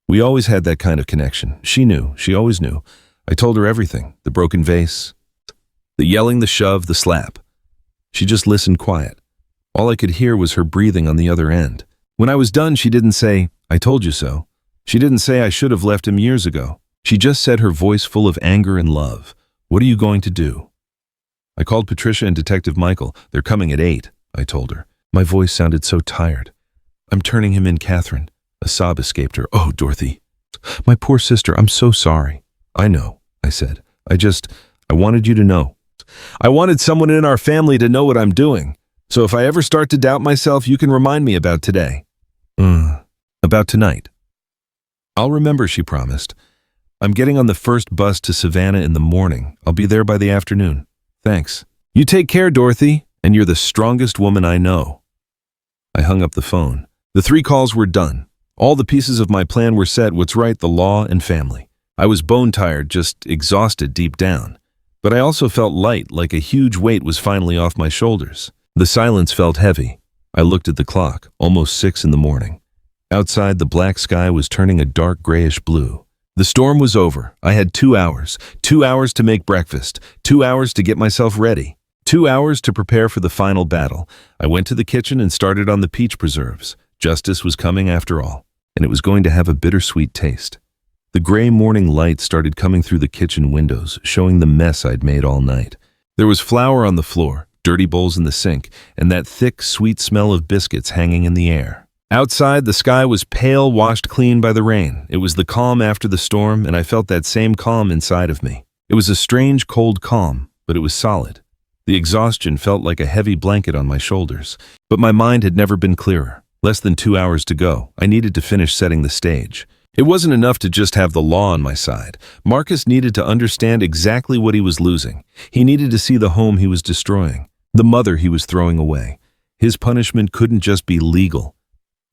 We always had that kind of connection. She knew. She always knew. I told her everything. The broken vase, the yelling, the shove, the slap. She just listened quiet. All I could hear was her breathing on the other end. When I was done, she didn't say, I told you so. She didn't say I should have left him years ago. She just said, her voice full of anger and love, what are you going to do? I called Patricia and Detective Michael. They're coming at 8, I told her. My voice sounded so tired. I'm turning him in, Catherine. A sob escaped her. Oh, Dorothy. My poor sister, I'm so sorry. I know, I said. I wanted you to know. I wanted someone in our family to know what I'm doing. So if I ever start to doubt myself, you can remind me about today. About tonight. I'll remember, she promised. I'm getting on the first bus to Savannah in the morning. I'll be there by the afternoon. Thanks. You take care, Dorothy, and you're the strongest woman I know. I hung up the phone. The 3 calls were done. All the pieces of my plan were set, what's right, the law and family. I was bone-tired, just exhausted deep down. But I also felt light, like a huge weight was finally off my shoulders. The silence felt heavy. I looked at the clock, almost 6 in the morning. Outside, the black sky was turning a dark grayish blue. The storm was over. I had 2 hours. 2 hours to make breakfast. 2 hours to get myself ready. 2 hours to prepare for the final battle. I went to the kitchen and started on the peach preserves. Justice was coming after all, and it was going to have a bittersweet taste. The gray morning light started coming through the kitchen windows, showing the mess I'd made all night. There was flour on the floor, dirty bowls in the sink, and that thick, sweet smell of biscuits hanging in the air. Outside, the sky was pale, washed clean by the rain. It was the calm after the storm, and I felt that same calm inside of me. It was a strange, cold calm, but it was solid. The exhaustion felt like a heavy blanket on my shoulders, but my mind had never been clearer. Less than 2 hours to go. I needed to finish setting the stage. It wasn't enough to just have the law on my side. Marcus needed to understand exactly what he was losing. He needed to see the home he was destroying, the mother he was throwing away. His punishment couldn't just be legal.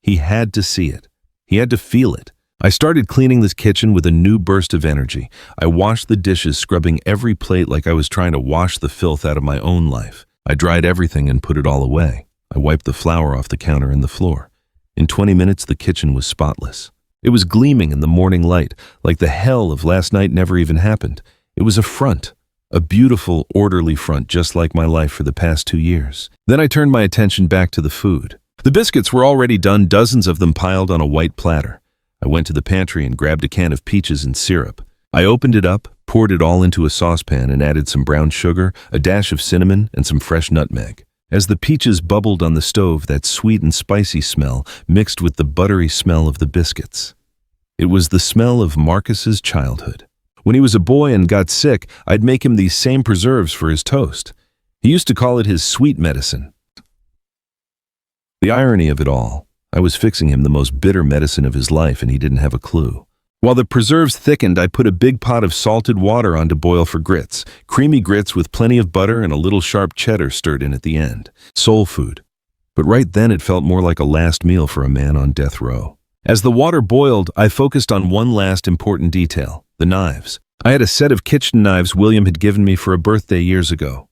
He had to see it. He had to feel it. I started cleaning this kitchen with a new burst of energy. I washed the dishes, scrubbing every plate like I was trying to wash the filth out of my own life. I dried everything and put it all away. I wiped the flour off the counter and the floor. In 20 minutes, the kitchen was spotless. It was gleaming in the morning light, like the hell of last night never even happened. It was a front, a beautiful, orderly front, just like my life for the past 2 years. Then I turned my attention back to the food. The biscuits were already done, dozens of them piled on a white platter. I went to the pantry and grabbed a can of peaches and syrup. I opened it up, poured it all into a saucepan and added some brown sugar, a dash of cinnamon, and some fresh nutmeg. As the peaches bubbled on the stove, that sweet and spicy smell mixed with the buttery smell of the biscuits. It was the smell of Marcus's childhood. When he was a boy and got sick, I'd make him these same preserves for his toast. He used to call it his sweet medicine. The irony of it all, I was fixing him the most bitter medicine of his life and he didn't have a clue. While the preserves thickened, I put a big pot of salted water on to boil for grits, creamy grits with plenty of butter and a little sharp cheddar stirred in at the end. Soul food. But right then it felt more like a last meal for a man on death row. As the water boiled, I focused on one last important detail, the knives. I had a set of kitchen knives William had given me for a birthday years ago.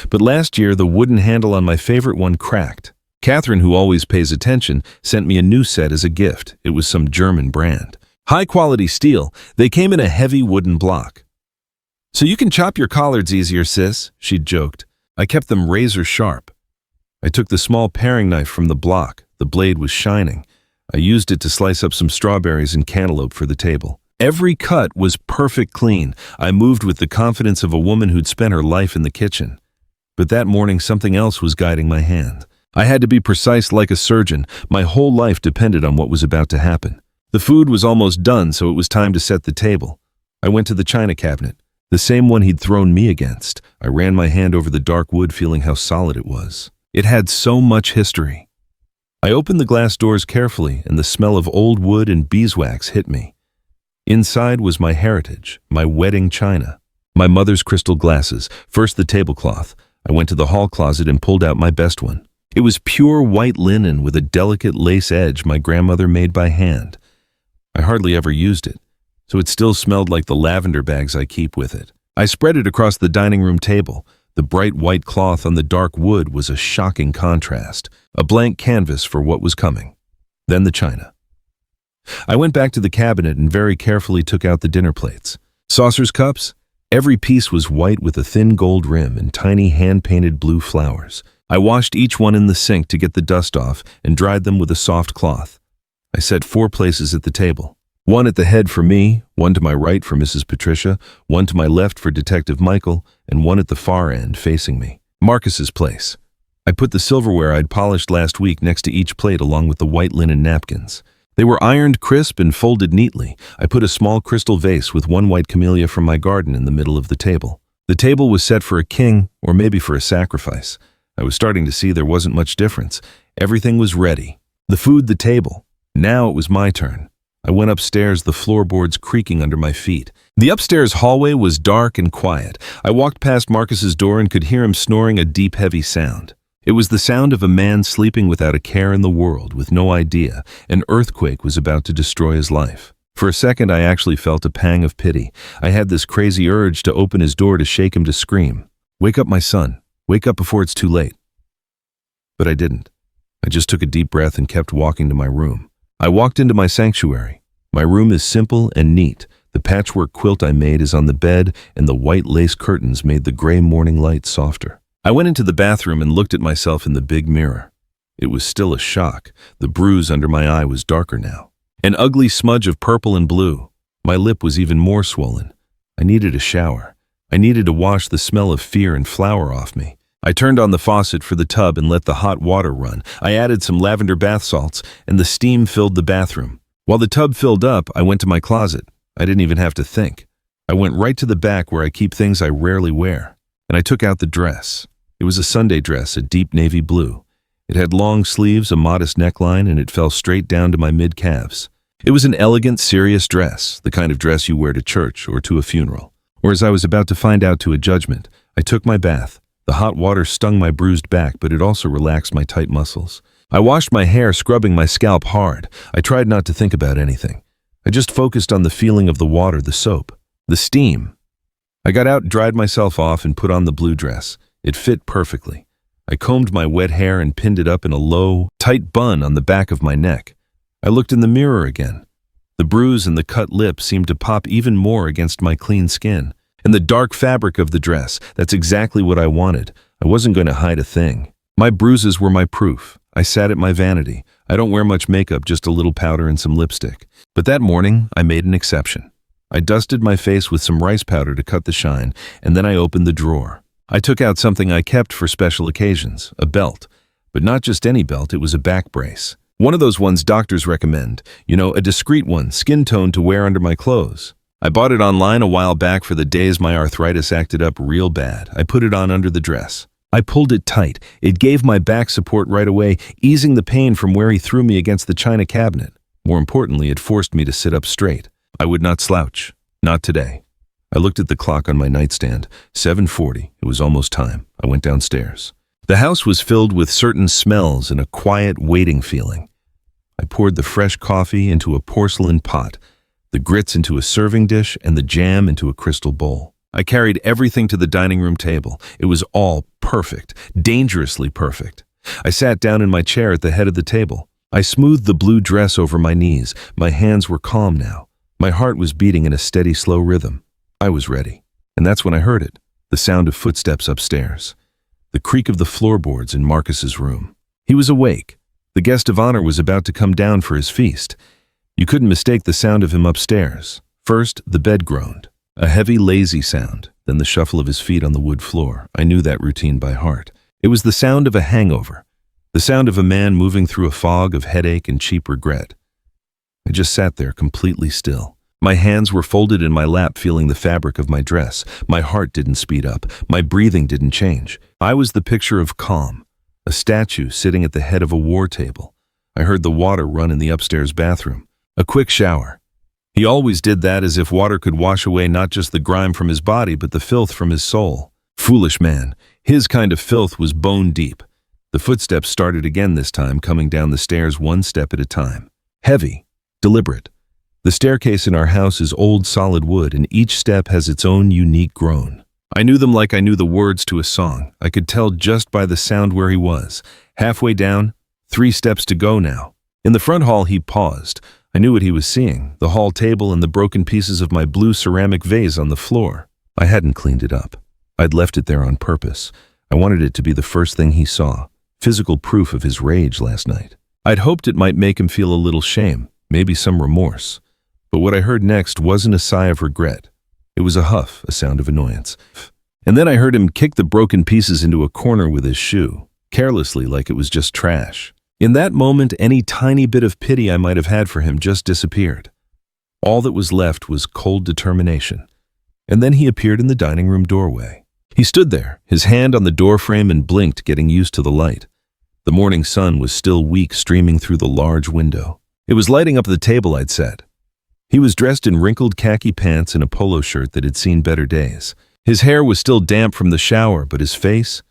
But last year, the wooden handle on my favorite one cracked. Catherine, who always pays attention, sent me a new set as a gift. It was some German brand. High-quality steel, they came in a heavy wooden block. "So you can chop your collards easier, sis," she'd joked. I kept them razor sharp. I took the small paring knife from the block. The blade was shining. I used it to slice up some strawberries and cantaloupe for the table. Every cut was perfect clean. I moved with the confidence of a woman who'd spent her life in the kitchen. But that morning something else was guiding my hand. I had to be precise like a surgeon. My whole life depended on what was about to happen. The food was almost done, so it was time to set the table. I went to the china cabinet, the same one he'd thrown me against. I ran my hand over the dark wood, feeling how solid it was. It had so much history. I opened the glass doors carefully, and the smell of old wood and beeswax hit me. Inside was my heritage, my wedding china, my mother's crystal glasses, first the tablecloth. I went to the hall closet and pulled out my best one. It was pure white linen with a delicate lace edge my grandmother made by hand. I hardly ever used it, so it still smelled like the lavender bags I keep with it. I spread it across the dining room table. The bright white cloth on the dark wood was a shocking contrast, a blank canvas for what was coming. Then the china. I went back to the cabinet and very carefully took out the dinner plates. Saucers, cups? Every piece was white with a thin gold rim and tiny hand-painted blue flowers. I washed each one in the sink to get the dust off and dried them with a soft cloth. I set 4 places at the table. One at the head for me, one to my right for Mrs. Patricia, one to my left for Detective Michael, and one at the far end facing me, Marcus's place. I put the silverware I'd polished last week next to each plate along with the white linen napkins. They were ironed crisp and folded neatly. I put a small crystal vase with one white camellia from my garden in the middle of the table. The table was set for a king, or maybe for a sacrifice. I was starting to see there wasn't much difference. Everything was ready. The food, the table. Now it was my turn. I went upstairs, the floorboards creaking under my feet. The upstairs hallway was dark and quiet. I walked past Marcus's door and could hear him snoring a deep, heavy sound. It was the sound of a man sleeping without a care in the world, with no idea an earthquake was about to destroy his life. For a second, I actually felt a pang of pity. I had this crazy urge to open his door to shake him to scream, "Wake up, my son. Wake up before it's too late." But I didn't. I just took a deep breath and kept walking to my room. I walked into my sanctuary. My room is simple and neat. The patchwork quilt I made is on the bed, and the white lace curtains made the gray morning light softer. I went into the bathroom and looked at myself in the big mirror. It was still a shock. The bruise under my eye was darker now. An ugly smudge of purple and blue. My lip was even more swollen. I needed a shower. I needed to wash the smell of fear and flour off me. I turned on the faucet for the tub and let the hot water run. I added some lavender bath salts, and the steam filled the bathroom. While the tub filled up, I went to my closet. I didn't even have to think. I went right to the back where I keep things I rarely wear, and I took out the dress. It was a Sunday dress, a deep navy blue. It had long sleeves, a modest neckline, and it fell straight down to my mid-calves. It was an elegant, serious dress, the kind of dress you wear to church or to a funeral. Or as I was about to find out, to a judgment. I took my bath. The hot water stung my bruised back, but it also relaxed my tight muscles. I washed my hair, scrubbing my scalp hard. I tried not to think about anything. I just focused on the feeling of the water, the soap, the steam. I got out, dried myself off, and put on the blue dress. It fit perfectly. I combed my wet hair and pinned it up in a low, tight bun on the back of my neck. I looked in the mirror again. The bruise and the cut lip seemed to pop even more against my clean skin. And the dark fabric of the dress, that's exactly what I wanted. I wasn't going to hide a thing. My bruises were my proof. I sat at my vanity. I don't wear much makeup, just a little powder and some lipstick. But that morning, I made an exception. I dusted my face with some rice powder to cut the shine, and then I opened the drawer. I took out something I kept for special occasions, a belt. But not just any belt, it was a back brace. One of those ones doctors recommend. You know, a discreet one, skin tone to wear under my clothes. I bought it online a while back for the days my arthritis acted up real bad. I put it on under the dress. I pulled it tight. It gave my back support right away, easing the pain from where he threw me against the china cabinet. More importantly, it forced me to sit up straight. I would not slouch. Not today. I looked at the clock on my nightstand. 7:40. It was almost time. I went downstairs. The house was filled with certain smells and a quiet waiting feeling. I poured the fresh coffee into a porcelain pot, the grits into a serving dish, and the jam into a crystal bowl. I carried everything to the dining room table. It was all perfect, dangerously perfect. I sat down in my chair at the head of the table. I smoothed the blue dress over my knees. My hands were calm now. My heart was beating in a steady, slow rhythm. I was ready. And that's when I heard it, the sound of footsteps upstairs, the creak of the floorboards in Marcus's room. He was awake. The guest of honor was about to come down for his feast. You couldn't mistake the sound of him upstairs. First, the bed groaned. A heavy, lazy sound, then the shuffle of his feet on the wood floor. I knew that routine by heart. It was the sound of a hangover, the sound of a man moving through a fog of headache and cheap regret. I just sat there completely still. My hands were folded in my lap, feeling the fabric of my dress. My heart didn't speed up. My breathing didn't change. I was the picture of calm, a statue sitting at the head of a war table. I heard the water run in the upstairs bathroom. A quick shower. He always did that, as if water could wash away not just the grime from his body, but the filth from his soul. Foolish man. His kind of filth was bone deep. The footsteps started again this time, coming down the stairs one step at a time. Heavy, deliberate. The staircase in our house is old solid wood, and each step has its own unique groan. I knew them like I knew the words to a song. I could tell just by the sound where he was. Halfway down, 3 steps to go now. In the front hall, he paused. I knew what he was seeing, the hall table and the broken pieces of my blue ceramic vase on the floor. I hadn't cleaned it up. I'd left it there on purpose. I wanted it to be the first thing he saw, physical proof of his rage last night. I'd hoped it might make him feel a little shame, maybe some remorse. But what I heard next wasn't a sigh of regret. It was a huff, a sound of annoyance. And then I heard him kick the broken pieces into a corner with his shoe, carelessly, like it was just trash. In that moment, any tiny bit of pity I might have had for him just disappeared. All that was left was cold determination. And then he appeared in the dining room doorway. He stood there, his hand on the doorframe, and blinked, getting used to the light. The morning sun was still weak, streaming through the large window. It was lighting up the table I'd set. He was dressed in wrinkled khaki pants and a polo shirt that had seen better days. His hair was still damp from the shower, but his face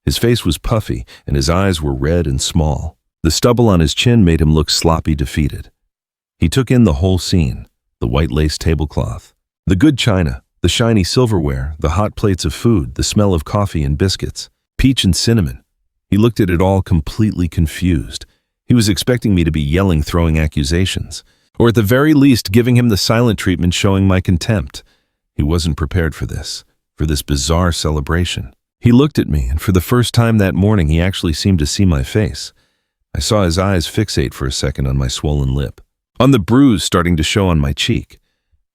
was puffy, and his eyes were red and small. The stubble on his chin made him look sloppy, defeated. He took in the whole scene, the white lace tablecloth, the good china, the shiny silverware, the hot plates of food, the smell of coffee and biscuits, peach and cinnamon. He looked at it all completely confused. He was expecting me to be yelling, throwing accusations, or at the very least giving him the silent treatment, showing my contempt. He wasn't prepared for this bizarre celebration. He looked at me, and for the first time that morning he actually seemed to see my face. I saw his eyes fixate for a second on my swollen lip, on the bruise starting to show on my cheek.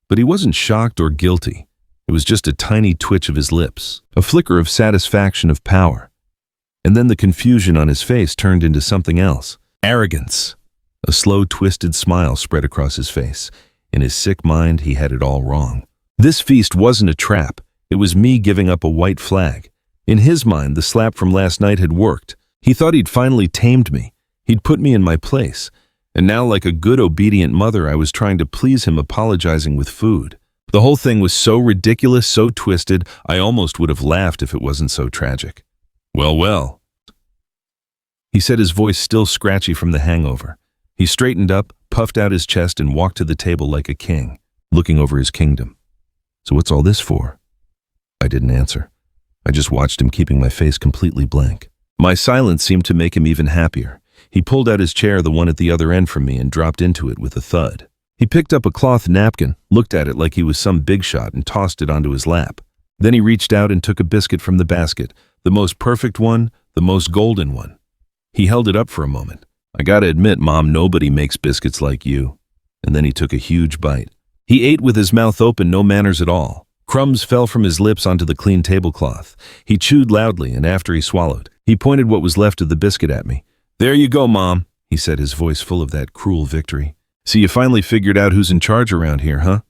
But he wasn't shocked or guilty. It was just a tiny twitch of his lips, a flicker of satisfaction, of power. And then the confusion on his face turned into something else. Arrogance. A slow, twisted smile spread across his face. In his sick mind, he had it all wrong. This feast wasn't a trap. It was me giving up a white flag. In his mind, the slap from last night had worked. He thought he'd finally tamed me. He'd put me in my place. And now, like a good, obedient mother, I was trying to please him, apologizing with food. The whole thing was so ridiculous, so twisted, I almost would have laughed if it wasn't so tragic. Well, well, he said, his voice still scratchy from the hangover. He straightened up, puffed out his chest, and walked to the table like a king, looking over his kingdom. So what's all this for? I didn't answer. I just watched him, keeping my face completely blank. My silence seemed to make him even happier. He pulled out his chair, the one at the other end from me, and dropped into it with a thud. He picked up a cloth napkin, looked at it like he was some big shot, and tossed it onto his lap. Then he reached out and took a biscuit from the basket, the most perfect one, the most golden one. He held it up for a moment. I gotta admit, Mom, nobody makes biscuits like you. And then he took a huge bite. He ate with his mouth open, no manners at all. Crumbs fell from his lips onto the clean tablecloth. He chewed loudly, and after he swallowed, he pointed what was left of the biscuit at me. There you go, Mom, he said, his voice full of that cruel victory. So you finally figured out who's in charge around here, huh?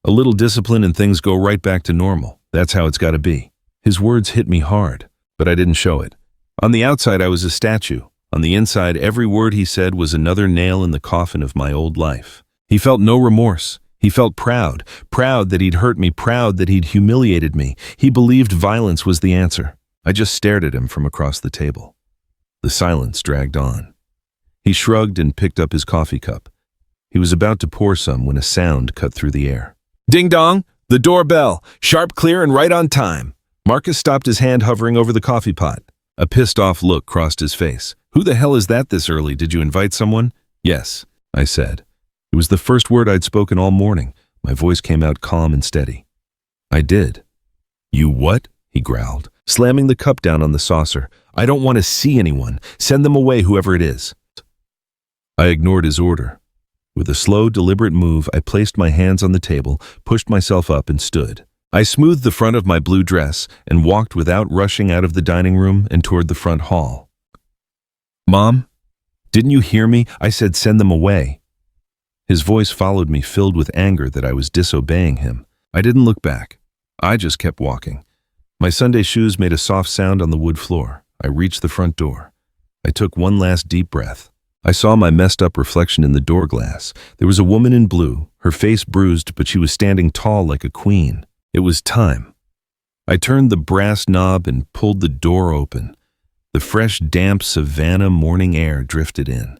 A little discipline and things go right back to normal. That's how it's got to be. His words hit me hard, but I didn't show it. On the outside, I was a statue. On the inside, every word he said was another nail in the coffin of my old life. He felt no remorse. He felt proud that he'd hurt me, proud that he'd humiliated me. He believed violence was the answer. I just stared at him from across the table. The silence dragged on. He shrugged and picked up his coffee cup. He was about to pour some when a sound cut through the air. Ding dong! The doorbell! Sharp, clear, and right on time! Marcus stopped, his hand hovering over the coffee pot. A pissed-off look crossed his face. Who the hell is that this early? Did you invite someone? Yes, I said. It was the first word I'd spoken all morning. My voice came out calm and steady. I did. You what? He growled, slamming the cup down on the saucer. I don't want to see anyone. Send them away, whoever it is. I ignored his order. With a slow, deliberate move, I placed my hands on the table, pushed myself up, and stood. I smoothed the front of my blue dress and walked without rushing out of the dining room and toward the front hall. Mom? Didn't you hear me? I said send them away. His voice followed me, filled with anger that I was disobeying him. I didn't look back. I just kept walking. My Sunday shoes made a soft sound on the wood floor. I reached the front door. I took one last deep breath. I saw my messed-up reflection in the door glass. There was a woman in blue, her face bruised, but she was standing tall like a queen. It was time. I turned the brass knob and pulled the door open. The fresh, damp Savannah morning air drifted in.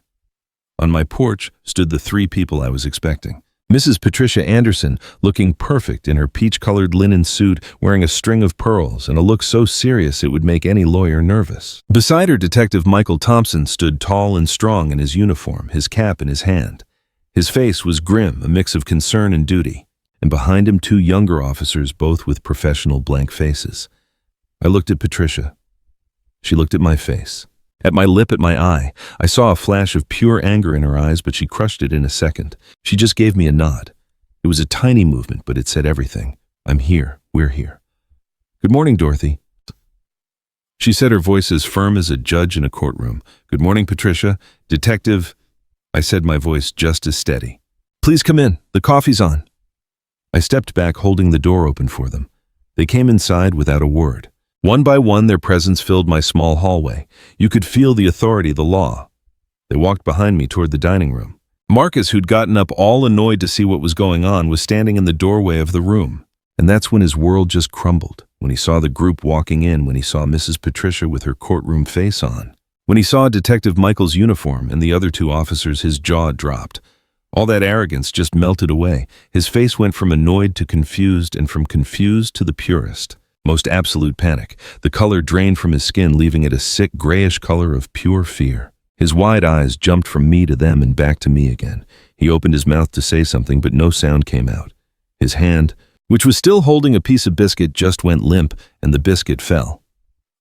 On my porch stood the three people I was expecting. Mrs. Patricia Anderson, looking perfect in her peach-colored linen suit, wearing a string of pearls and a look so serious it would make any lawyer nervous. Beside her, Detective Michael Thompson stood tall and strong in his uniform, his cap in his hand. His face was grim, a mix of concern and duty, and behind him two younger officers, both with professional blank faces. I looked at Patricia. She looked at my face. At my lip, at my eye. I saw a flash of pure anger in her eyes, but she crushed it in a second. She just gave me a nod. It was a tiny movement, but it said everything. I'm here. We're here. Good morning, Dorothy. She said, her voice as firm as a judge in a courtroom. Good morning, Patricia. Detective. I said, my voice just as steady. Please come in. The coffee's on. I stepped back, holding the door open for them. They came inside without a word. One by one, their presence filled my small hallway. You could feel the authority, the law. They walked behind me toward the dining room. Marcus, who'd gotten up all annoyed to see what was going on, was standing in the doorway of the room. And that's when his world just crumbled, when he saw the group walking in, when he saw Mrs. Patricia with her courtroom face on. When he saw Detective Michael's uniform and the other two officers, his jaw dropped. All that arrogance just melted away. His face went from annoyed to confused, and from confused to the purest. Most absolute panic. The color drained from his skin, leaving it a sick, grayish color of pure fear. His wide eyes jumped from me to them and back to me again. He opened his mouth to say something, but no sound came out. His hand, which was still holding a piece of biscuit, just went limp, and the biscuit fell.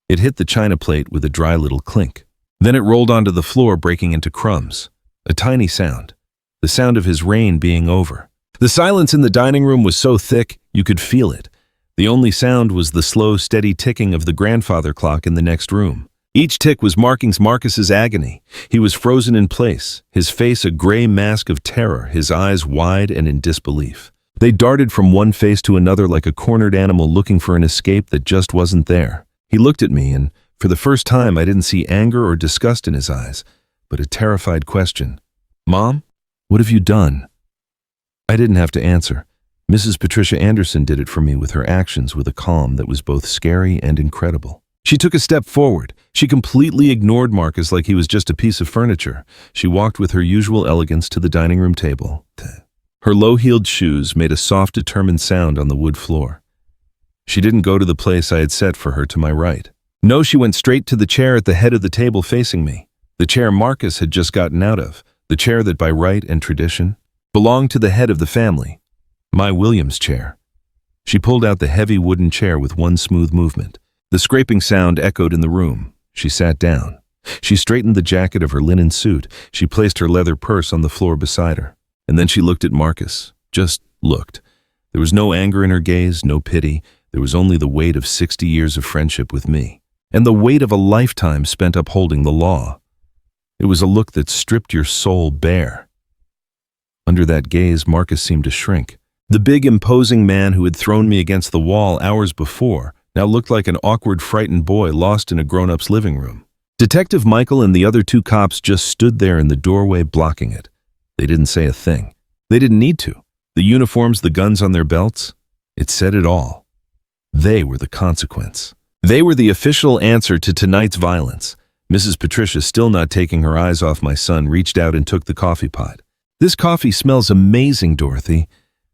It hit the china plate with a dry little clink. Then it rolled onto the floor, breaking into crumbs. A tiny sound. The sound of his reign being over. The silence in the dining room was so thick, you could feel it. The only sound was the slow, steady ticking of the grandfather clock in the next room. Each tick was marking Marcus's agony. He was frozen in place, his face a gray mask of terror, his eyes wide and in disbelief. They darted from one face to another like a cornered animal looking for an escape that just wasn't there. He looked at me, and for the first time I didn't see anger or disgust in his eyes, but a terrified question. Mom, what have you done? I didn't have to answer. Mrs. Patricia Anderson did it for me with her actions, with a calm that was both scary and incredible. She took a step forward. She completely ignored Marcus like he was just a piece of furniture. She walked with her usual elegance to the dining room table. Her low-heeled shoes made a soft, determined sound on the wood floor. She didn't go to the place I had set for her to my right. No, she went straight to the chair at the head of the table facing me. The chair Marcus had just gotten out of. The chair that by right and tradition belonged to the head of the family. My Williams chair. She pulled out the heavy wooden chair with one smooth movement. The scraping sound echoed in the room. She sat down. She straightened the jacket of her linen suit. She placed her leather purse on the floor beside her. And then she looked at Marcus. Just looked. There was no anger in her gaze, no pity. There was only the weight of 60 years of friendship with me, and the weight of a lifetime spent upholding the law. It was a look that stripped your soul bare. Under that gaze, Marcus seemed to shrink. The big, imposing man who had thrown me against the wall hours before now looked like an awkward, frightened boy lost in a grown-up's living room. Detective Michael and the other two cops just stood there in the doorway blocking it. They didn't say a thing. They didn't need to. The uniforms, the guns on their belts, it said it all. They were the consequence. They were the official answer to tonight's violence. Mrs. Patricia, still not taking her eyes off my son, reached out and took the coffee pot. "This coffee smells amazing, Dorothy."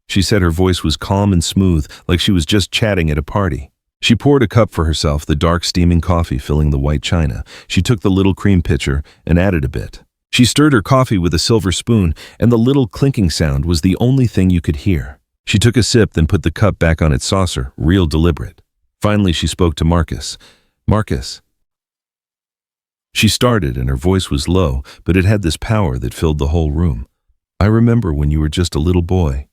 She said. Her voice was calm and smooth, like she was just chatting at a party. She poured a cup for herself, the dark steaming coffee filling the white china. She took the little cream pitcher and added a bit. She stirred her coffee with a silver spoon, and the little clinking sound was the only thing you could hear. She took a sip, then put the cup back on its saucer, real deliberate. Finally, she spoke to Marcus. "Marcus." She started, and her voice was low, but it had this power that filled the whole room. "I remember when you were just a little boy.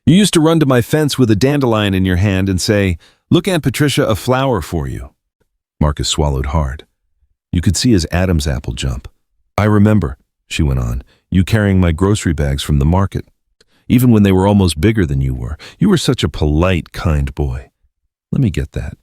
You used to run to my fence with a dandelion in your hand and say, 'Look, Aunt Patricia, a flower for you.'" Marcus swallowed hard. You could see his Adam's apple jump. "I remember," she went on, "you carrying my grocery bags from the market. Even when they were almost bigger than you were. You were such a polite, kind boy. Let me get that.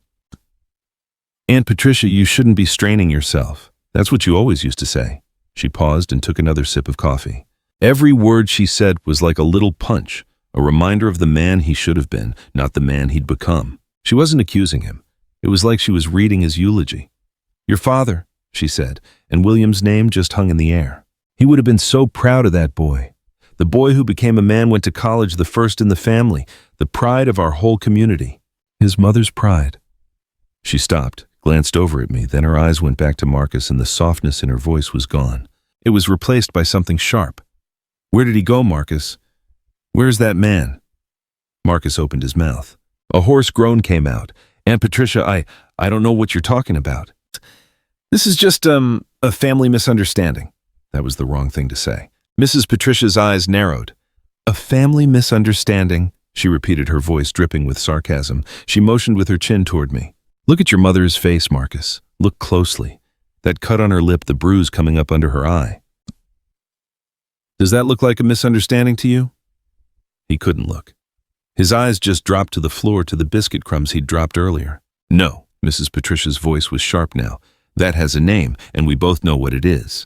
Aunt Patricia, you shouldn't be straining yourself. That's what you always used to say." She paused and took another sip of coffee. Every word she said was like a little punch, a reminder of the man he should have been, not the man he'd become. She wasn't accusing him. It was like she was reading his eulogy. "Your father," she said, and William's name just hung in the air. He would have been so proud of that boy. The boy who became a man, went to college, the first in the family, the pride of our whole community. His mother's pride. She stopped, glanced over at me, then her eyes went back to Marcus and the softness in her voice was gone. It was replaced by something sharp. "Where did he go, Marcus? Where's that man?" Marcus opened his mouth. A hoarse groan came out. "Aunt Patricia, I don't know what you're talking about. This is just, a family misunderstanding." That was the wrong thing to say. Mrs. Patricia's eyes narrowed. "A family misunderstanding," she repeated, her voice dripping with sarcasm. She motioned with her chin toward me. "Look at your mother's face, Marcus. Look closely. That cut on her lip, the bruise coming up under her eye. Does that look like a misunderstanding to you?" He couldn't look. His eyes just dropped to the floor, to the biscuit crumbs he'd dropped earlier. "No," Mrs. Patricia's voice was sharp now. "That has a name, and we both know what it is."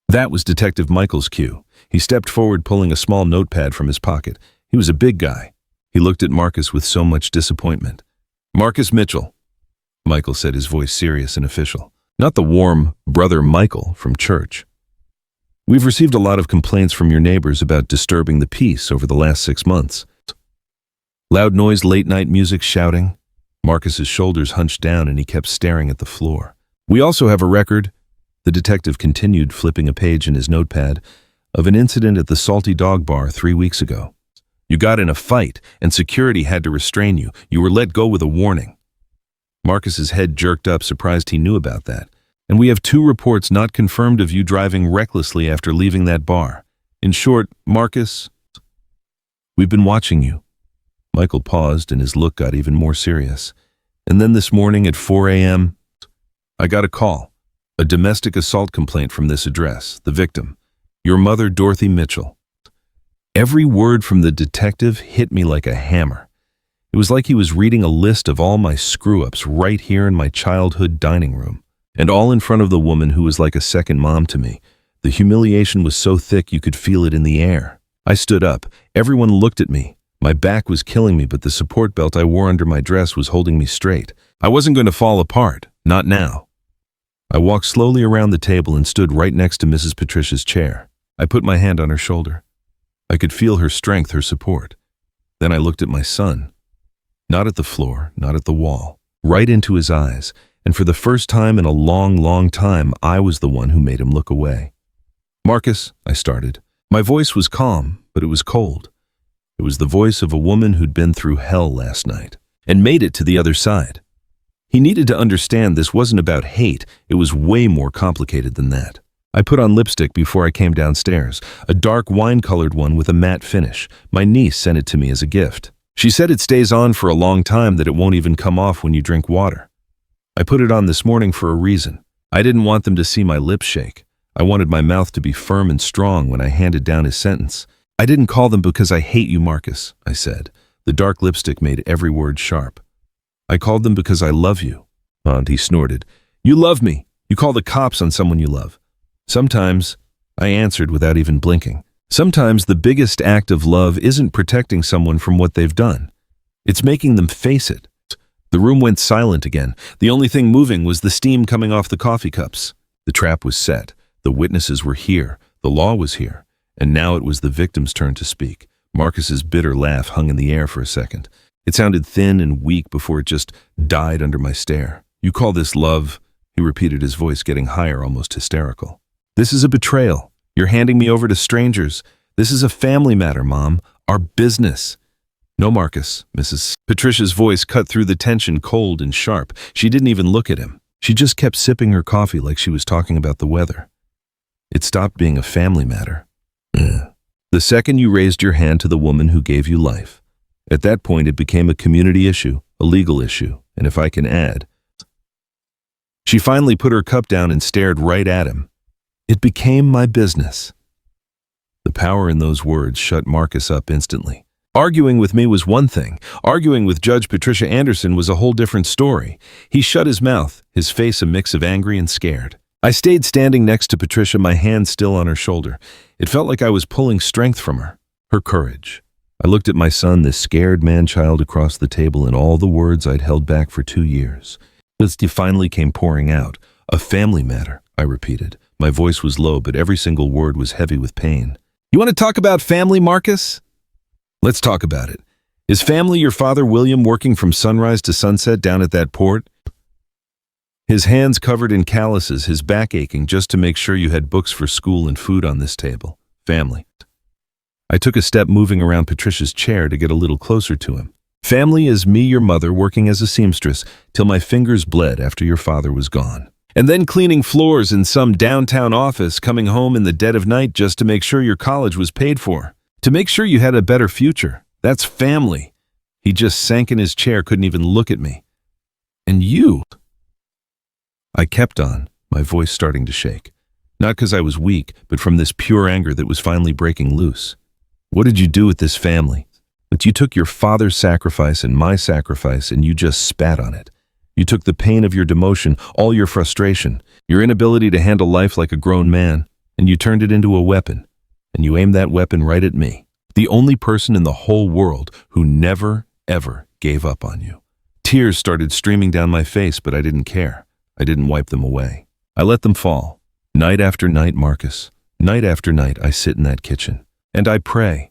That was Detective Michael's cue. He stepped forward, pulling a small notepad from his pocket. He was a big guy. He looked at Marcus with so much disappointment. "Marcus Mitchell," Michael said, his voice serious and official. Not the warm brother Michael from church. "We've received a lot of complaints from your neighbors about disturbing the peace over the last 6 months. Loud noise, late-night music, shouting." Marcus's shoulders hunched down and he kept staring at the floor. "We also have a record," the detective continued, flipping a page in his notepad, "of an incident at the Salty Dog Bar 3 weeks ago. You got in a fight and security had to restrain you. You were let go with a warning." Marcus's head jerked up, surprised he knew about that. "And we have 2 reports not confirmed of you driving recklessly after leaving that bar. In short, Marcus, we've been watching you." Michael paused and his look got even more serious. "And then this morning at 4 a.m., I got a call. A domestic assault complaint from this address. The victim, your mother, Dorothy Mitchell." Every word from the detective hit me like a hammer. It was like he was reading a list of all my screw-ups right here in my childhood dining room. And all in front of the woman who was like a second mom to me. The humiliation was so thick you could feel it in the air. I stood up. Everyone looked at me. My back was killing me, but the support belt I wore under my dress was holding me straight. I wasn't going to fall apart. Not now. I walked slowly around the table and stood right next to Mrs. Patricia's chair. I put my hand on her shoulder. I could feel her strength, her support. Then I looked at my son. Not at the floor, not at the wall. Right into his eyes. And for the first time in a long, long time, I was the one who made him look away. "Marcus," I started. My voice was calm, but it was cold. It was the voice of a woman who'd been through hell last night and made it to the other side. He needed to understand this wasn't about hate. It was way more complicated than that. I put on lipstick before I came downstairs, a dark wine-colored one with a matte finish. My niece sent it to me as a gift. She said it stays on for a long time, that it won't even come off when you drink water. I put it on this morning for a reason. I didn't want them to see my lips shake. I wanted my mouth to be firm and strong when I handed down his sentence. I didn't call them because I hate you, Marcus, I said. The dark lipstick made every word sharp. I called them because I love you. And he snorted. You love me. You call the cops on someone you love. Sometimes, I answered without even blinking. Sometimes the biggest act of love isn't protecting someone from what they've done. It's making them face it. The room went silent again. The only thing moving was the steam coming off the coffee cups. The trap was set. The witnesses were here. The law was here. And now it was the victim's turn to speak. Marcus's bitter laugh hung in the air for a second. It sounded thin and weak before it just died under my stare. You call this love? He repeated, his voice getting higher, almost hysterical. This is a betrayal. You're handing me over to strangers. This is a family matter, Mom. Our business. No, Marcus, Mrs. Patricia's voice cut through the tension, cold and sharp. She didn't even look at him. She just kept sipping her coffee like she was talking about the weather. It stopped being a family matter. The second you raised your hand to the woman who gave you life. At that point, it became a community issue, a legal issue, and if I can add. She finally put her cup down and stared right at him. It became my business. The power in those words shut Marcus up instantly. Arguing with me was one thing. Arguing with Judge Patricia Anderson was a whole different story. He shut his mouth, his face a mix of angry and scared. I stayed standing next to Patricia, my hand still on her shoulder. It felt like I was pulling strength from her, her courage. I looked at my son, this scared man-child across the table, and all the words I'd held back for 2 years. This finally came pouring out. A family matter, I repeated. My voice was low, but every single word was heavy with pain. You want to talk about family, Marcus? Let's talk about it. Is family your father, William, working from sunrise to sunset down at that port? His hands covered in calluses, his back aching just to make sure you had books for school and food on this table. Family. I took a step, moving around Patricia's chair to get a little closer to him. Family is me, your mother, working as a seamstress till my fingers bled after your father was gone. And then cleaning floors in some downtown office, coming home in the dead of night just to make sure your college was paid for. To make sure you had a better future. That's family. He just sank in his chair, couldn't even look at me. And you. I kept on, my voice starting to shake. Not because I was weak, but from this pure anger that was finally breaking loose. What did you do with this family? But you took your father's sacrifice and my sacrifice and you just spat on it. You took the pain of your demotion, all your frustration, your inability to handle life like a grown man, and you turned it into a weapon. And you aimed that weapon right at me. The only person in the whole world who never, ever gave up on you. Tears started streaming down my face, but I didn't care. I didn't wipe them away. I let them fall. Night after night, Marcus. Night after night, I sit in that kitchen. And I pray.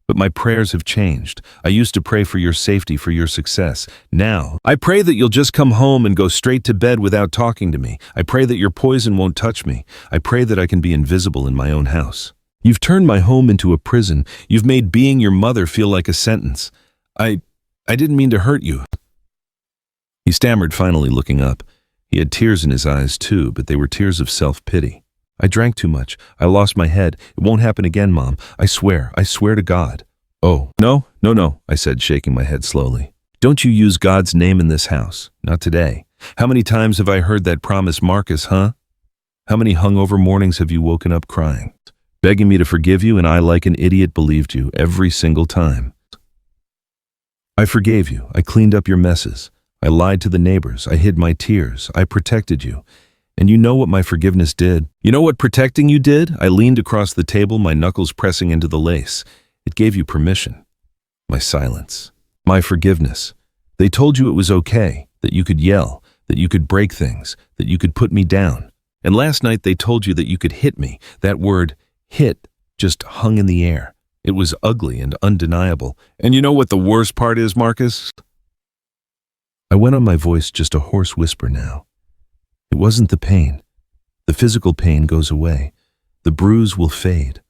But my prayers have changed. I used to pray for your safety, for your success. Now, I pray that you'll just come home and go straight to bed without talking to me. I pray that your poison won't touch me. I pray that I can be invisible in my own house. You've turned my home into a prison. You've made being your mother feel like a sentence. I didn't mean to hurt you. He stammered, finally looking up. He had tears in his eyes too, but they were tears of self-pity. I drank too much. I lost my head. It won't happen again, Mom. I swear to God. Oh, no, I said, shaking my head slowly. Don't you use God's name in this house. Not today. How many times have I heard that promise, Marcus, huh? How many hungover mornings have you woken up crying, begging me to forgive you, and I, like an idiot, believed you every single time? I forgave you. I cleaned up your messes. I lied to the neighbors. I hid my tears. I protected you. And you know what my forgiveness did? You know what protecting you did? I leaned across the table, my knuckles pressing into the lace. It gave you permission. My silence. My forgiveness. They told you it was okay, that you could yell, that you could break things, that you could put me down. And last night they told you that you could hit me. That word, hit, just hung in the air. It was ugly and undeniable. And you know what the worst part is, Marcus? I went on, my voice just a hoarse whisper now. It wasn't the pain. The physical pain goes away. The bruise will fade.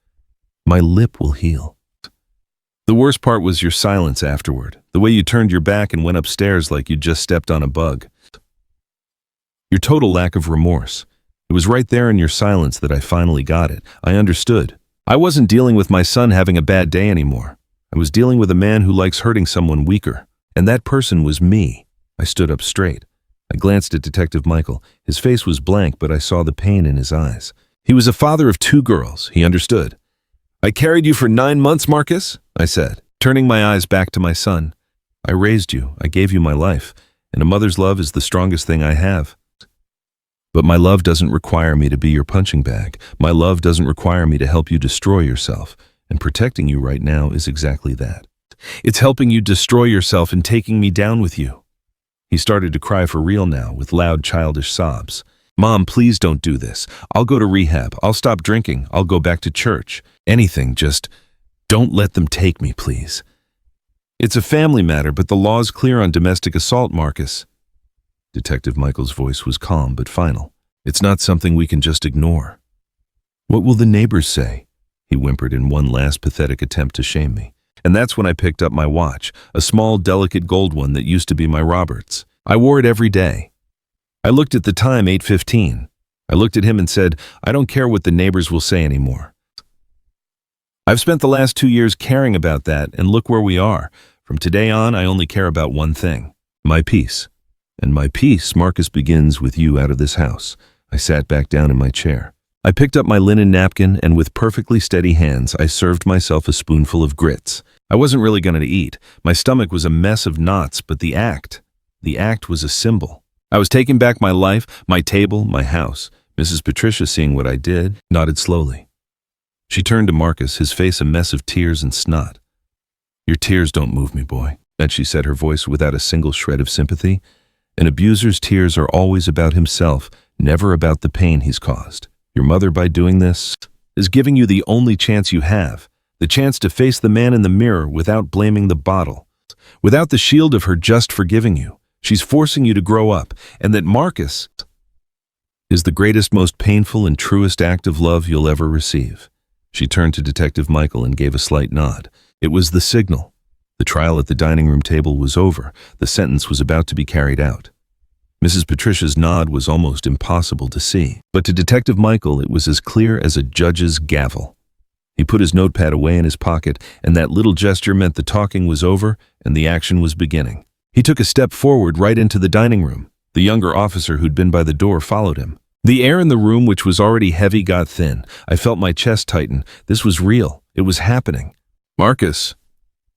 My lip will heal. The worst part was your silence afterward, the way you turned your back and went upstairs like you'd just stepped on a bug. Your total lack of remorse. It was right there in your silence that I finally got it. I understood. I wasn't dealing with my son having a bad day anymore. I was dealing with a man who likes hurting someone weaker. And that person was me. I stood up straight. I glanced at Detective Michael. His face was blank, but I saw the pain in his eyes. He was a father of 2 girls. He understood. I carried you for 9 months, Marcus, I said, turning my eyes back to my son. I raised you, I gave you my life, and a mother's love is the strongest thing I have. But my love doesn't require me to be your punching bag. My love doesn't require me to help you destroy yourself, and protecting you right now is exactly that. It's helping you destroy yourself and taking me down with you. He started to cry for real now, with loud childish sobs. Mom, please don't do this. I'll go to rehab. I'll stop drinking. I'll go back to church. Anything, just don't let them take me, please. It's a family matter, but the law's clear on domestic assault, Marcus. Detective Michael's voice was calm but final. It's not something we can just ignore. What will the neighbors say? He whimpered in one last pathetic attempt to shame me. And that's when I picked up my watch, a small, delicate gold one that used to be my Robert's. I wore it every day. I looked at the time, 8:15. I looked at him and said, I don't care what the neighbors will say anymore. I've spent the last 2 years caring about that, and look where we are. From today on, I only care about one thing, my peace. And my peace, Marcus, begins with you out of this house. I sat back down in my chair. I picked up my linen napkin, and with perfectly steady hands, I served myself a spoonful of grits. I wasn't really going to eat. My stomach was a mess of knots, but the act was a symbol. I was taking back my life, my table, my house. Mrs. Patricia, seeing what I did, nodded slowly. She turned to Marcus, his face a mess of tears and snot. Your tears don't move me, boy, and she said, her voice without a single shred of sympathy. An abuser's tears are always about himself, never about the pain he's caused. Your mother, by doing this, is giving you the only chance you have, the chance to face the man in the mirror without blaming the bottle, without the shield of her just forgiving you. She's forcing you to grow up, and that Marcus is the greatest, most painful, and truest act of love you'll ever receive. She turned to Detective Michael and gave a slight nod. It was the signal. The trial at the dining room table was over. The sentence was about to be carried out. Mrs. Patricia's nod was almost impossible to see, but to Detective Michael it was as clear as a judge's gavel. He put his notepad away in his pocket, and that little gesture meant the talking was over and the action was beginning. He took a step forward right into the dining room. The younger officer who'd been by the door followed him. The air in the room, which was already heavy, got thin. I felt my chest tighten. This was real. It was happening. Marcus.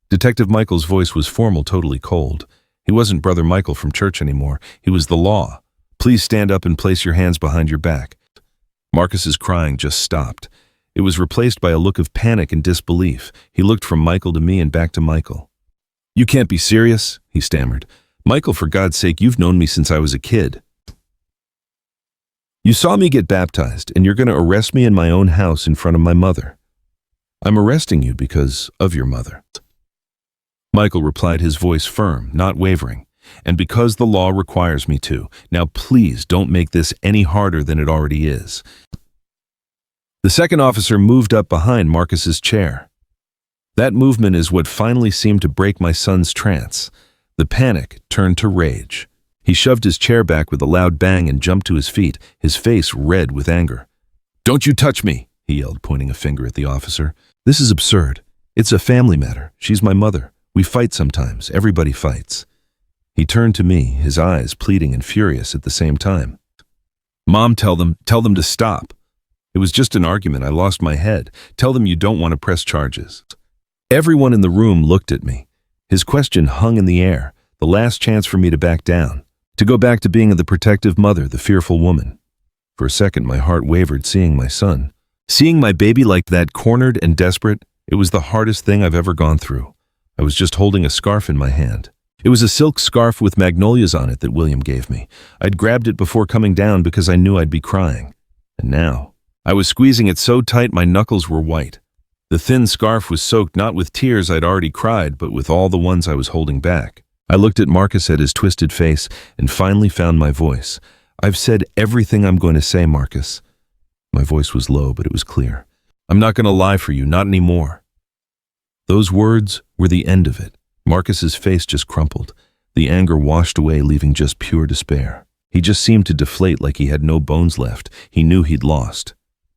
Detective Michael's voice was formal, totally cold. He wasn't Brother Michael from church anymore. He was the law. Please stand up and place your hands behind your back. Marcus's crying just stopped. It was replaced by a look of panic and disbelief. He looked from Michael to me and back to Michael. You can't be serious, he stammered. Michael, for God's sake, you've known me since I was a kid. You saw me get baptized, and you're going to arrest me in my own house in front of my mother. I'm arresting you because of your mother. Michael replied, his voice firm, not wavering. And because the law requires me to. Now please don't make this any harder than it already is. The second officer moved up behind Marcus's chair. That movement is what finally seemed to break my son's trance. The panic turned to rage. He shoved his chair back with a loud bang and jumped to his feet, his face red with anger. Don't you touch me, he yelled, pointing a finger at the officer. This is absurd. It's a family matter. She's my mother. We fight sometimes. Everybody fights. He turned to me, his eyes pleading and furious at the same time. Mom, tell them to stop. It was just an argument. I lost my head. Tell them you don't want to press charges. Everyone in the room looked at me. His question hung in the air, the last chance for me to back down, to go back to being the protective mother, the fearful woman. For a second, my heart wavered seeing my son. Seeing my baby like that, cornered and desperate, it was the hardest thing I've ever gone through. I was just holding a scarf in my hand. It was a silk scarf with magnolias on it that William gave me. I'd grabbed it before coming down because I knew I'd be crying. And now, I was squeezing it so tight my knuckles were white. The thin scarf was soaked not with tears I'd already cried, but with all the ones I was holding back. I looked at Marcus at his twisted face and finally found my voice. I've said everything I'm going to say, Marcus. My voice was low, but it was clear. I'm not going to lie for you, not anymore. Those words were the end of it. Marcus's face just crumpled. The anger washed away, leaving just pure despair. He just seemed to deflate like he had no bones left. He knew he'd lost.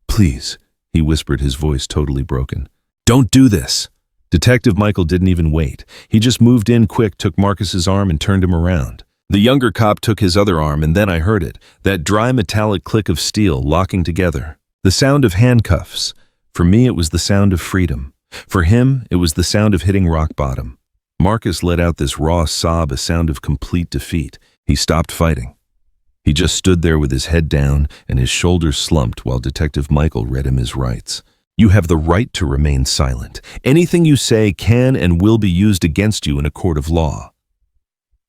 Please, he whispered, his voice totally broken. Don't do this. Detective Michael didn't even wait. He just moved in quick, took Marcus's arm and turned him around. The younger cop took his other arm, and then I heard it, that dry metallic click of steel locking together. The sound of handcuffs. For me, it was the sound of freedom. For him, it was the sound of hitting rock bottom. Marcus let out this raw sob, a sound of complete defeat. He stopped fighting. He just stood there with his head down and his shoulders slumped while Detective Michael read him his rights. You have the right to remain silent. Anything you say can and will be used against you in a court of law.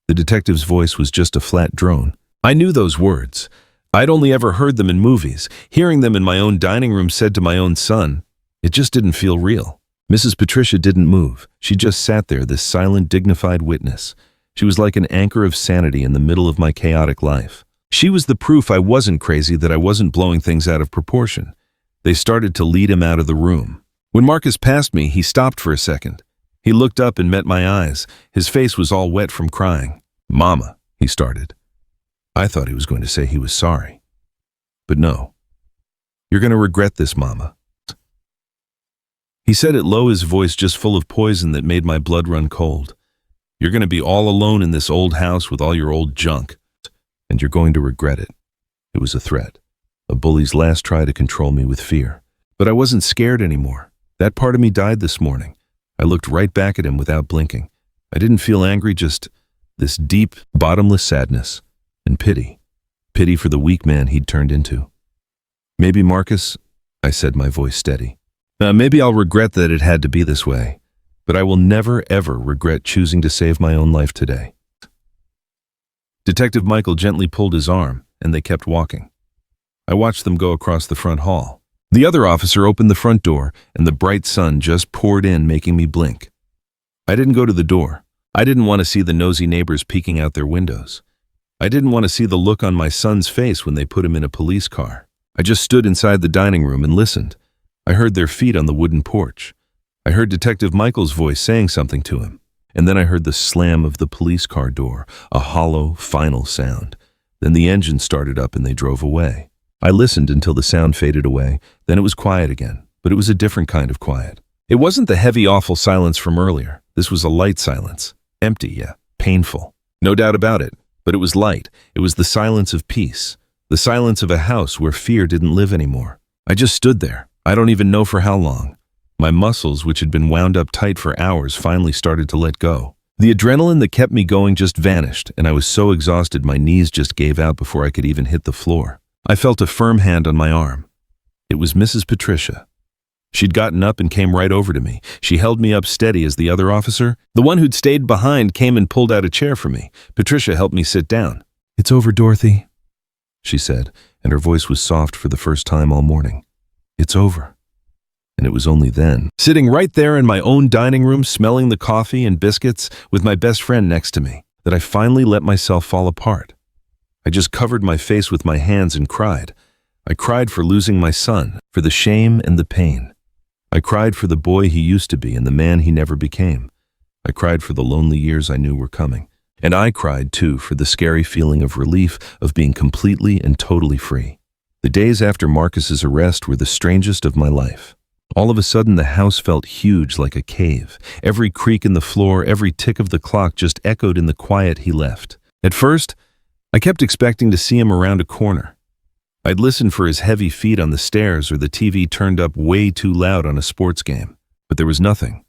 The detective's voice was just a flat drone. I knew those words. I'd only ever heard them in movies. Hearing them in my own dining room said to my own son, it just didn't feel real. Mrs. Patricia didn't move. She just sat there, this silent, dignified witness. She was like an anchor of sanity in the middle of my chaotic life. She was the proof I wasn't crazy, that I wasn't blowing things out of proportion. They started to lead him out of the room. When Marcus passed me, he stopped for a second. He looked up and met my eyes. His face was all wet from crying. Mama, he started. I thought he was going to say he was sorry. But no. You're going to regret this, Mama. He said it low, his voice just full of poison that made my blood run cold. You're going to be all alone in this old house with all your old junk, and you're going to regret it. It was a threat, a bully's last try to control me with fear. But I wasn't scared anymore. That part of me died this morning. I looked right back at him without blinking. I didn't feel angry, just this deep, bottomless sadness and pity. Pity for the weak man he'd turned into. Maybe, Marcus, I said, my voice steady. Maybe I'll regret that it had to be this way, but I will never, ever regret choosing to save my own life today. Detective Michael gently pulled his arm, and they kept walking. I watched them go across the front hall. The other officer opened the front door, and the bright sun just poured in, making me blink. I didn't go to the door. I didn't want to see the nosy neighbors peeking out their windows. I didn't want to see the look on my son's face when they put him in a police car. I just stood inside the dining room and listened. I heard their feet on the wooden porch. I heard Detective Michael's voice saying something to him. And then I heard the slam of the police car door, a hollow, final sound. Then the engine started up and they drove away. I listened until the sound faded away. Then it was quiet again, but it was a different kind of quiet. It wasn't the heavy, awful silence from earlier. This was a light silence. Empty, yeah, painful. No doubt about it, but it was light. It was the silence of peace. The silence of a house where fear didn't live anymore. I just stood there. I don't even know for how long. My muscles, which had been wound up tight for hours, finally started to let go. The adrenaline that kept me going just vanished, and I was so exhausted my knees just gave out before I could even hit the floor. I felt a firm hand on my arm. It was Mrs. Patricia. She'd gotten up and came right over to me. She held me up steady as the other officer, the one who'd stayed behind, came and pulled out a chair for me. Patricia helped me sit down. "It's over, Dorothy," she said, and her voice was soft for the first time all morning. It's over. And it was only then, sitting right there in my own dining room, smelling the coffee and biscuits with my best friend next to me, that I finally let myself fall apart. I just covered my face with my hands and cried. I cried for losing my son, for the shame and the pain. I cried for the boy he used to be and the man he never became. I cried for the lonely years I knew were coming. And I cried, too, for the scary feeling of relief of being completely and totally free. The days after Marcus's arrest were the strangest of my life. All of a sudden, the house felt huge, like a cave. Every creak in the floor, every tick of the clock just echoed in the quiet he left. At first, I kept expecting to see him around a corner. I'd listen for his heavy feet on the stairs or the TV turned up way too loud on a sports game. But there was nothing,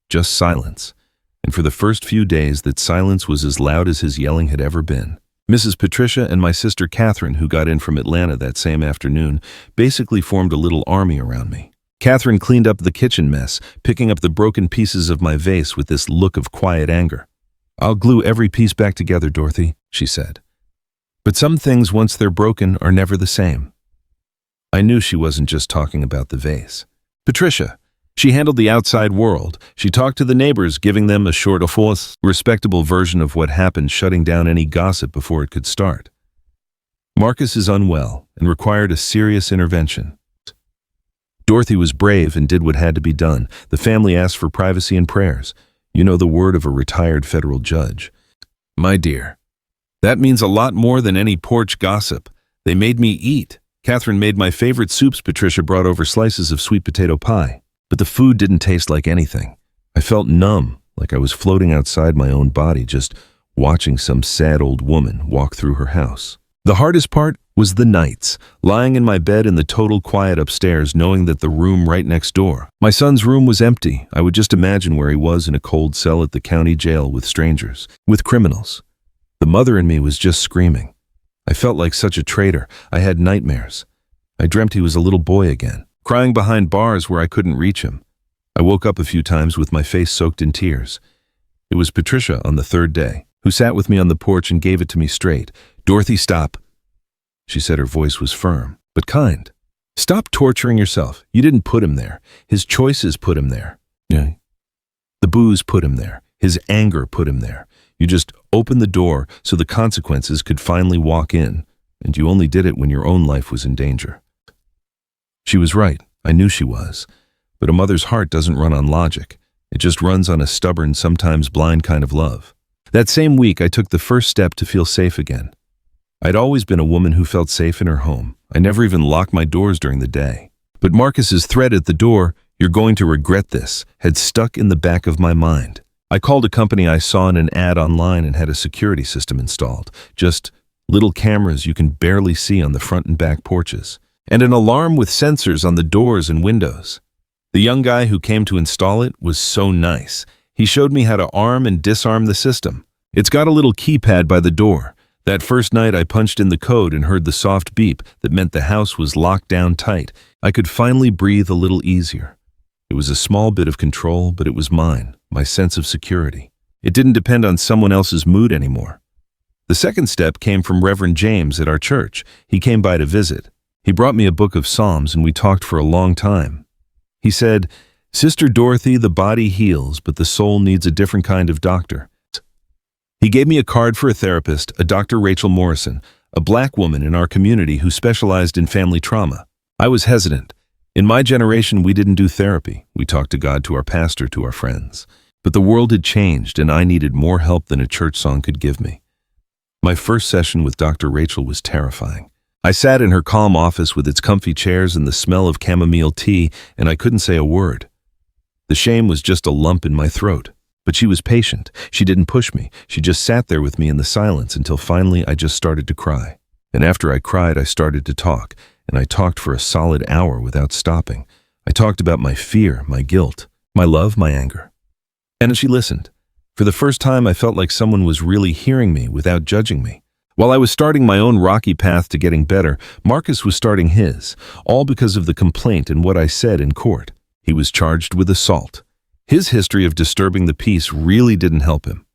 just silence. And for the first few days, that silence was as loud as his yelling had ever been. Mrs. Patricia and my sister Catherine, who got in from Atlanta that same afternoon, basically formed a little army around me. Catherine cleaned up the kitchen mess, picking up the broken pieces of my vase with this look of quiet anger. "I'll glue every piece back together, Dorothy," she said. "But some things, once they're broken, are never the same." I knew she wasn't just talking about the vase. Patricia. She handled the outside world. She talked to the neighbors, giving them a short, respectable version of what happened, shutting down any gossip before it could start. Marcus is unwell and required a serious intervention. Dorothy was brave and did what had to be done. The family asked for privacy and prayers. You know the word of a retired federal judge. My dear, that means a lot more than any porch gossip. They made me eat. Catherine made my favorite soups. Patricia brought over slices of sweet potato pie. But the food didn't taste like anything. I felt numb, like I was floating outside my own body, just watching some sad old woman walk through her house. The hardest part was the nights, lying in my bed in the total quiet upstairs, knowing that the room right next door. My son's room was empty. I would just imagine where he was in a cold cell at the county jail with strangers, with criminals. The mother in me was just screaming. I felt like such a traitor. I had nightmares. I dreamt he was a little boy again, crying behind bars where I couldn't reach him. I woke up a few times with my face soaked in tears. It was Patricia on the third day, who sat with me on the porch and gave it to me straight. "Dorothy, stop." She said. Her voice was firm, but kind. "Stop torturing yourself. You didn't put him there. His choices put him there. Yeah. The booze put him there. His anger put him there. You just opened the door so the consequences could finally walk in, and you only did it when your own life was in danger." She was right. I knew she was. But a mother's heart doesn't run on logic. It just runs on a stubborn, sometimes blind kind of love. That same week, I took the first step to feel safe again. I'd always been a woman who felt safe in her home. I never even locked my doors during the day. But Marcus's threat at the door, "You're going to regret this," had stuck in the back of my mind. I called a company I saw in an ad online and had a security system installed. Just little cameras you can barely see on the front and back porches. And an alarm with sensors on the doors and windows. The young guy who came to install it was so nice. He showed me how to arm and disarm the system. It's got a little keypad by the door. That first night I punched in the code and heard the soft beep that meant the house was locked down tight. I could finally breathe a little easier. It was a small bit of control, but it was mine, my sense of security. It didn't depend on someone else's mood anymore. The second step came from Reverend James at our church. He came by to visit. He brought me a book of Psalms and we talked for a long time. He said, "Sister Dorothy, the body heals, but the soul needs a different kind of doctor." He gave me a card for a therapist, a Dr. Rachel Morrison, a black woman in our community who specialized in family trauma. I was hesitant. In my generation, we didn't do therapy. We talked to God, to our pastor, to our friends. But the world had changed, and I needed more help than a church song could give me. My first session with Dr. Rachel was terrifying. I sat in her calm office with its comfy chairs and the smell of chamomile tea, and I couldn't say a word. The shame was just a lump in my throat. But she was patient. She didn't push me. She just sat there with me in the silence until finally I just started to cry. And after I cried, I started to talk, and I talked for a solid hour without stopping. I talked about my fear, my guilt, my love, my anger. And she listened. For the first time, I felt like someone was really hearing me without judging me. While I was starting my own rocky path to getting better, Marcus was starting his, all because of the complaint and what I said in court. He was charged with assault. His history of disturbing the peace really didn't help him.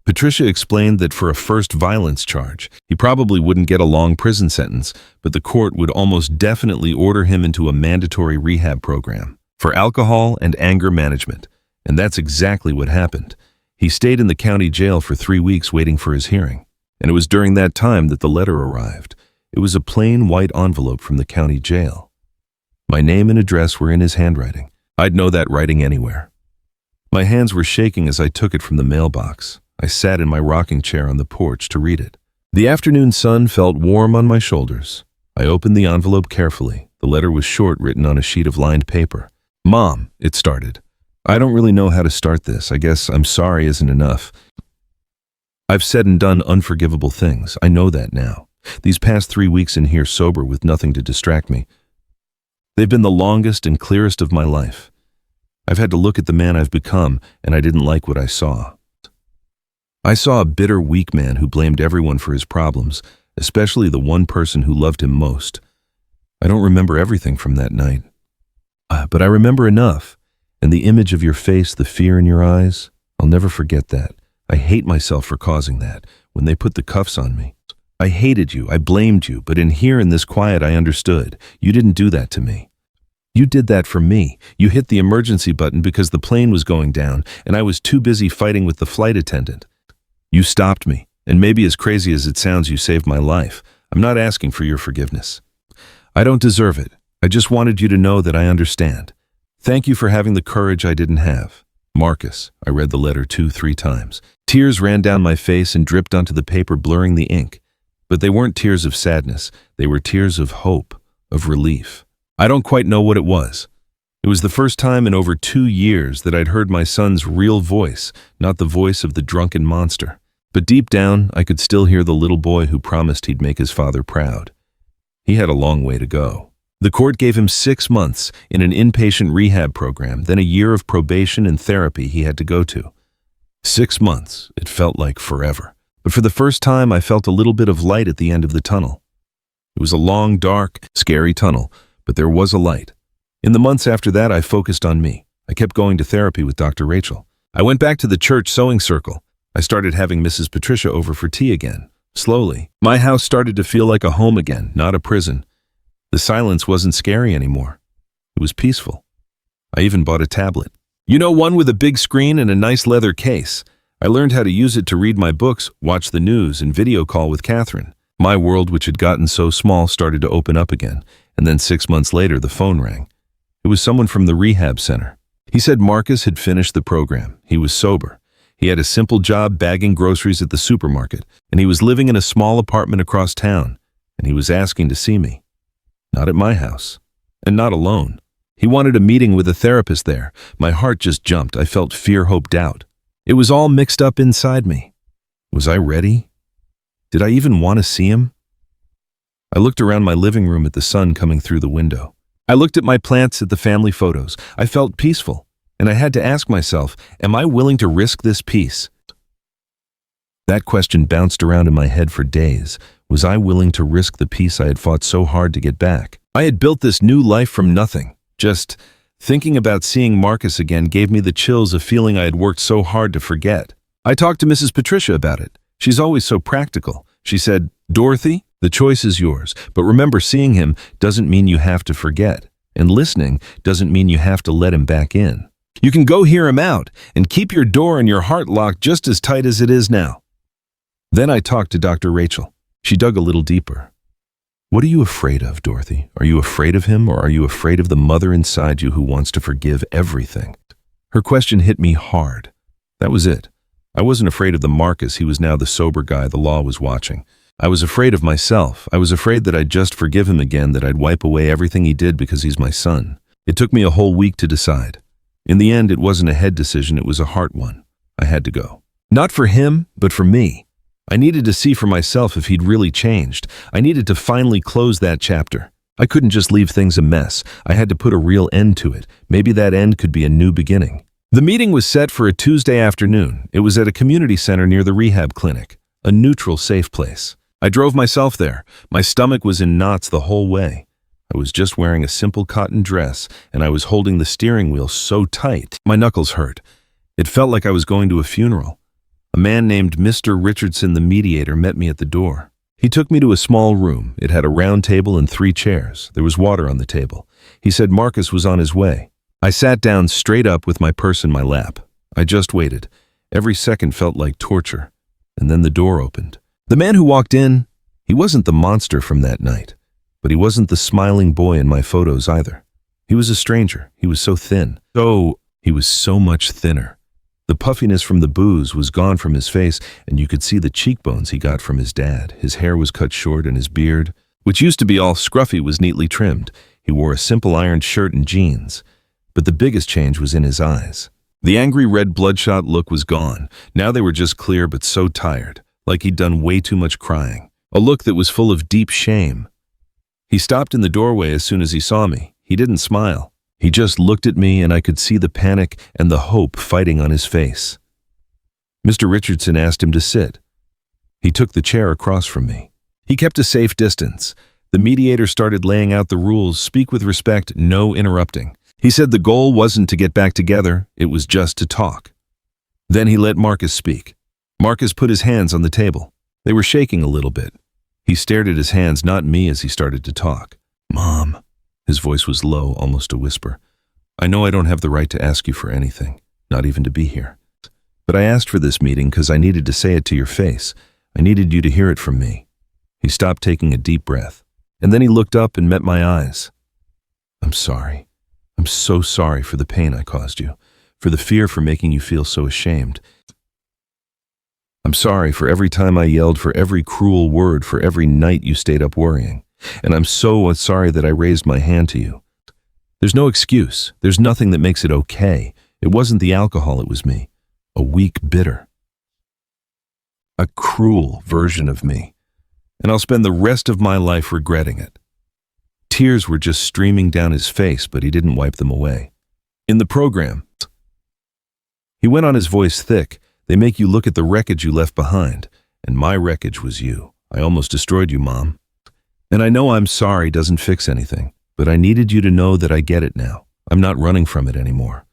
Patricia explained that for a first violence charge, he probably wouldn't get a long prison sentence, but the court would almost definitely order him into a mandatory rehab program for alcohol and anger management. And that's exactly what happened. He stayed in the county jail for 3 weeks waiting for his hearing. And it was during that time that the letter arrived. It was a plain white envelope from the county jail. My name and address were in his handwriting. I'd know that writing anywhere. My hands were shaking as I took it from the mailbox. I sat in my rocking chair on the porch to read it. The afternoon sun felt warm on my shoulders. I opened the envelope carefully. The letter was short, written on a sheet of lined paper. "Mom," it started. "I don't really know how to start this. I guess I'm sorry isn't enough. I've said and done unforgivable things. I know that now. These past 3 weeks in here sober with nothing to distract me, they've been the longest and clearest of my life. I've had to look at the man I've become, and I didn't like what I saw. I saw a bitter, weak man who blamed everyone for his problems, especially the one person who loved him most. I don't remember everything from that night, but I remember enough, and the image of your face, the fear in your eyes, I'll never forget that. I hate myself for causing that, when they put the cuffs on me. I hated you, I blamed you, but in here in this quiet I understood. You didn't do that to me. You did that for me. You hit the emergency button because the plane was going down, and I was too busy fighting with the flight attendant. You stopped me, and maybe as crazy as it sounds, you saved my life. I'm not asking for your forgiveness. I don't deserve it. I just wanted you to know that I understand. Thank you for having the courage I didn't have. Marcus." I read the letter 2-3 times. Tears ran down my face and dripped onto the paper, blurring the ink. But they weren't tears of sadness. They were tears of hope, of relief. I don't quite know what it was. It was the first time in over 2 years that I'd heard my son's real voice, not the voice of the drunken monster. But deep down, I could still hear the little boy who promised he'd make his father proud. He had a long way to go. The court gave him 6 months in an inpatient rehab program, then a year of probation and therapy he had to go to. 6 months, it felt like forever. But for the first time, I felt a little bit of light at the end of the tunnel. It was a long, dark, scary tunnel, but there was a light. In the months after that, I focused on me. I kept going to therapy with Dr. Rachel. I went back to the church sewing circle. I started having Mrs. Patricia over for tea again. Slowly, my house started to feel like a home again, not a prison. The silence wasn't scary anymore. It was peaceful. I even bought a tablet. You know, one with a big screen and a nice leather case. I learned how to use it to read my books, watch the news, and video call with Catherine. My world, which had gotten so small, started to open up again, and then 6 months later, the phone rang. It was someone from the rehab center. He said Marcus had finished the program. He was sober. He had a simple job bagging groceries at the supermarket, and he was living in a small apartment across town, and he was asking to see me. Not at my house, and not alone. He wanted a meeting with a therapist there. My heart just jumped. I felt fear, hope, doubt. It was all mixed up inside me. Was I ready? Did I even want to see him? I looked around my living room at the sun coming through the window. I looked at my plants, at the family photos. I felt peaceful, and I had to ask myself, am I willing to risk this peace? That question bounced around in my head for days. Was I willing to risk the peace I had fought so hard to get back? I had built this new life from nothing. Just thinking about seeing Marcus again gave me the chills, a feeling I had worked so hard to forget. I talked to Mrs. Patricia about it. She's always so practical. She said, Dorothy, the choice is yours, but remember, seeing him doesn't mean you have to forget, and listening doesn't mean you have to let him back in. You can go hear him out and keep your door and your heart locked just as tight as it is now. Then I talked to Dr. Rachel. She dug a little deeper. What are you afraid of, Dorothy? Are you afraid of him, or are you afraid of the mother inside you who wants to forgive everything? Her question hit me hard. That was it. I wasn't afraid of the Marcus. He was now the sober guy the law was watching. I was afraid of myself. I was afraid that I'd just forgive him again, that I'd wipe away everything he did because he's my son. It took me a whole week to decide. In the end, it wasn't a head decision, it was a heart one. I had to go. Not for him, but for me. I needed to see for myself if he'd really changed. I needed to finally close that chapter. I couldn't just leave things a mess. I had to put a real end to it. Maybe that end could be a new beginning. The meeting was set for a Tuesday afternoon. It was at a community center near the rehab clinic, a neutral, safe place. I drove myself there. My stomach was in knots the whole way. I was just wearing a simple cotton dress, and I was holding the steering wheel so tight, my knuckles hurt. It felt like I was going to a funeral. A man named Mr. Richardson, the mediator, met me at the door. He took me to a small room. It had a round table and 3 chairs. There was water on the table. He said Marcus was on his way. I sat down straight up with my purse in my lap. I just waited. Every second felt like torture. And then the door opened. The man who walked in, he wasn't the monster from that night, but he wasn't the smiling boy in my photos either. He was a stranger. He was so thin. He was so much thinner. The puffiness from the booze was gone from his face, and you could see the cheekbones he got from his dad. His hair was cut short, and his beard, which used to be all scruffy, was neatly trimmed. He wore a simple ironed shirt and jeans. But the biggest change was in his eyes. The angry red bloodshot look was gone. Now they were just clear but so tired, like he'd done way too much crying. A look that was full of deep shame. He stopped in the doorway as soon as he saw me. He didn't smile. He just looked at me, and I could see the panic and the hope fighting on his face. Mr. Richardson asked him to sit. He took the chair across from me. He kept a safe distance. The mediator started laying out the rules: speak with respect, no interrupting. He said the goal wasn't to get back together, it was just to talk. Then he let Marcus speak. Marcus put his hands on the table. They were shaking a little bit. He stared at his hands, not me, as he started to talk. Mom. His voice was low, almost a whisper. I know I don't have the right to ask you for anything, not even to be here. But I asked for this meeting because I needed to say it to your face. I needed you to hear it from me. He stopped, taking a deep breath, and then he looked up and met my eyes. I'm sorry. I'm so sorry for the pain I caused you, for the fear, for making you feel so ashamed. I'm sorry for every time I yelled, for every cruel word, for every night you stayed up worrying. And I'm so sorry that I raised my hand to you. There's no excuse. There's nothing that makes it okay. It wasn't the alcohol, it was me. A weak, bitter, a cruel version of me. And I'll spend the rest of my life regretting it. Tears were just streaming down his face, but he didn't wipe them away. In the program, he went on, his voice thick, they make you look at the wreckage you left behind, and my wreckage was you. I almost destroyed you, Mom. And I know I'm sorry doesn't fix anything, but I needed you to know that I get it now. I'm not running from it anymore.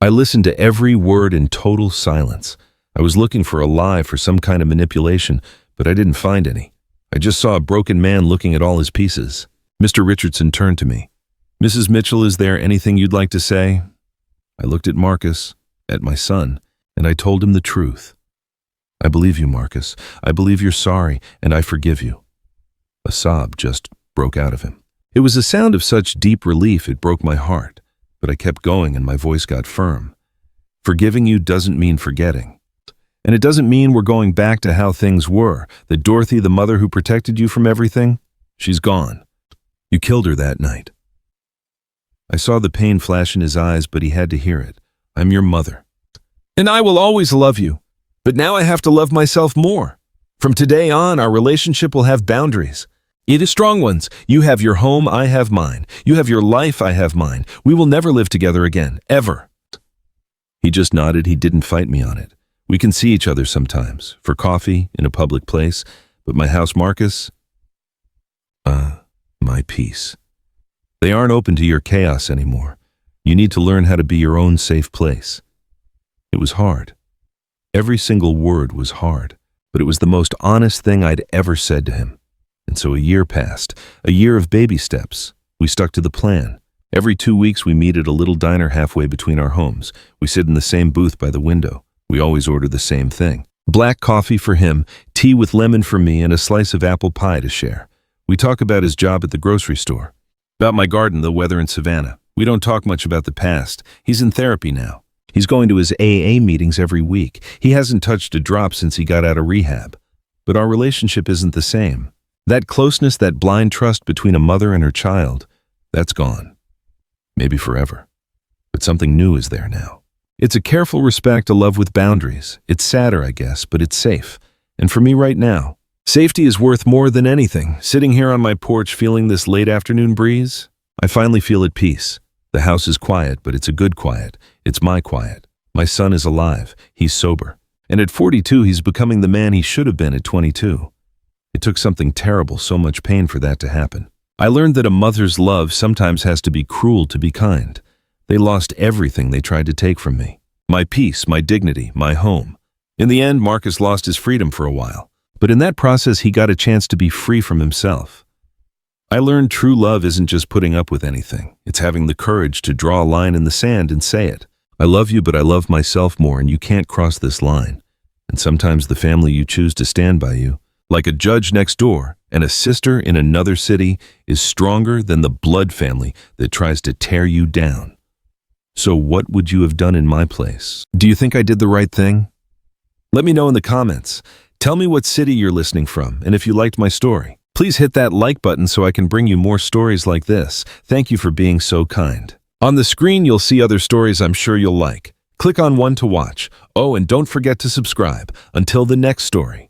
I listened to every word in total silence. I was looking for a lie, for some kind of manipulation, but I didn't find any. I just saw a broken man looking at all his pieces. Mr. Richardson turned to me. Mrs. Mitchell, is there anything you'd like to say? I looked at Marcus, at my son, and I told him the truth. I believe you, Marcus. I believe you're sorry, and I forgive you. A sob just broke out of him. It was a sound of such deep relief it broke my heart, but I kept going and my voice got firm. Forgiving you doesn't mean forgetting. And it doesn't mean we're going back to how things were, that Dorothy, the mother who protected you from everything, she's gone. You killed her that night. I saw the pain flash in his eyes, but he had to hear it. I'm your mother. And I will always love you. But now I have to love myself more. From today on, our relationship will have boundaries. It is strong ones. You have your home, I have mine. You have your life, I have mine. We will never live together again, ever. He just nodded. He didn't fight me on it. We can see each other sometimes, for coffee, in a public place, but my house, Marcus, my peace. They aren't open to your chaos anymore. You need to learn how to be your own safe place. It was hard. Every single word was hard, but it was the most honest thing I'd ever said to him. And so a year passed, a year of baby steps. We stuck to the plan. Every 2 weeks we meet at a little diner halfway between our homes. We sit in the same booth by the window. We always order the same thing. Black coffee for him, tea with lemon for me, and a slice of apple pie to share. We talk about his job at the grocery store, about my garden, the weather in Savannah. We don't talk much about the past. He's in therapy now. He's going to his AA meetings every week. He hasn't touched a drop since he got out of rehab. But our relationship isn't the same. That closeness, that blind trust between a mother and her child, that's gone. Maybe forever. But something new is there now. It's a careful respect, a love with boundaries. It's sadder, I guess, but it's safe. And for me right now, safety is worth more than anything. Sitting here on my porch feeling this late afternoon breeze, I finally feel at peace. The house is quiet, but it's a good quiet. It's my quiet. My son is alive. He's sober. And at 42, he's becoming the man he should have been at 22. It took something terrible, so much pain for that to happen. I learned that a mother's love sometimes has to be cruel to be kind. They lost everything they tried to take from me. My peace, my dignity, my home. In the end, Marcus lost his freedom for a while. But in that process, he got a chance to be free from himself. I learned true love isn't just putting up with anything. It's having the courage to draw a line in the sand and say it. I love you, but I love myself more, and you can't cross this line. And sometimes the family you choose to stand by you, like a judge next door and a sister in another city, is stronger than the blood family that tries to tear you down. So what would you have done in my place? Do you think I did the right thing? Let me know in the comments. Tell me what city you're listening from, and if you liked my story. Please hit that like button so I can bring you more stories like this. Thank you for being so kind. On the screen, you'll see other stories I'm sure you'll like. Click on one to watch. Oh, and don't forget to subscribe. Until the next story.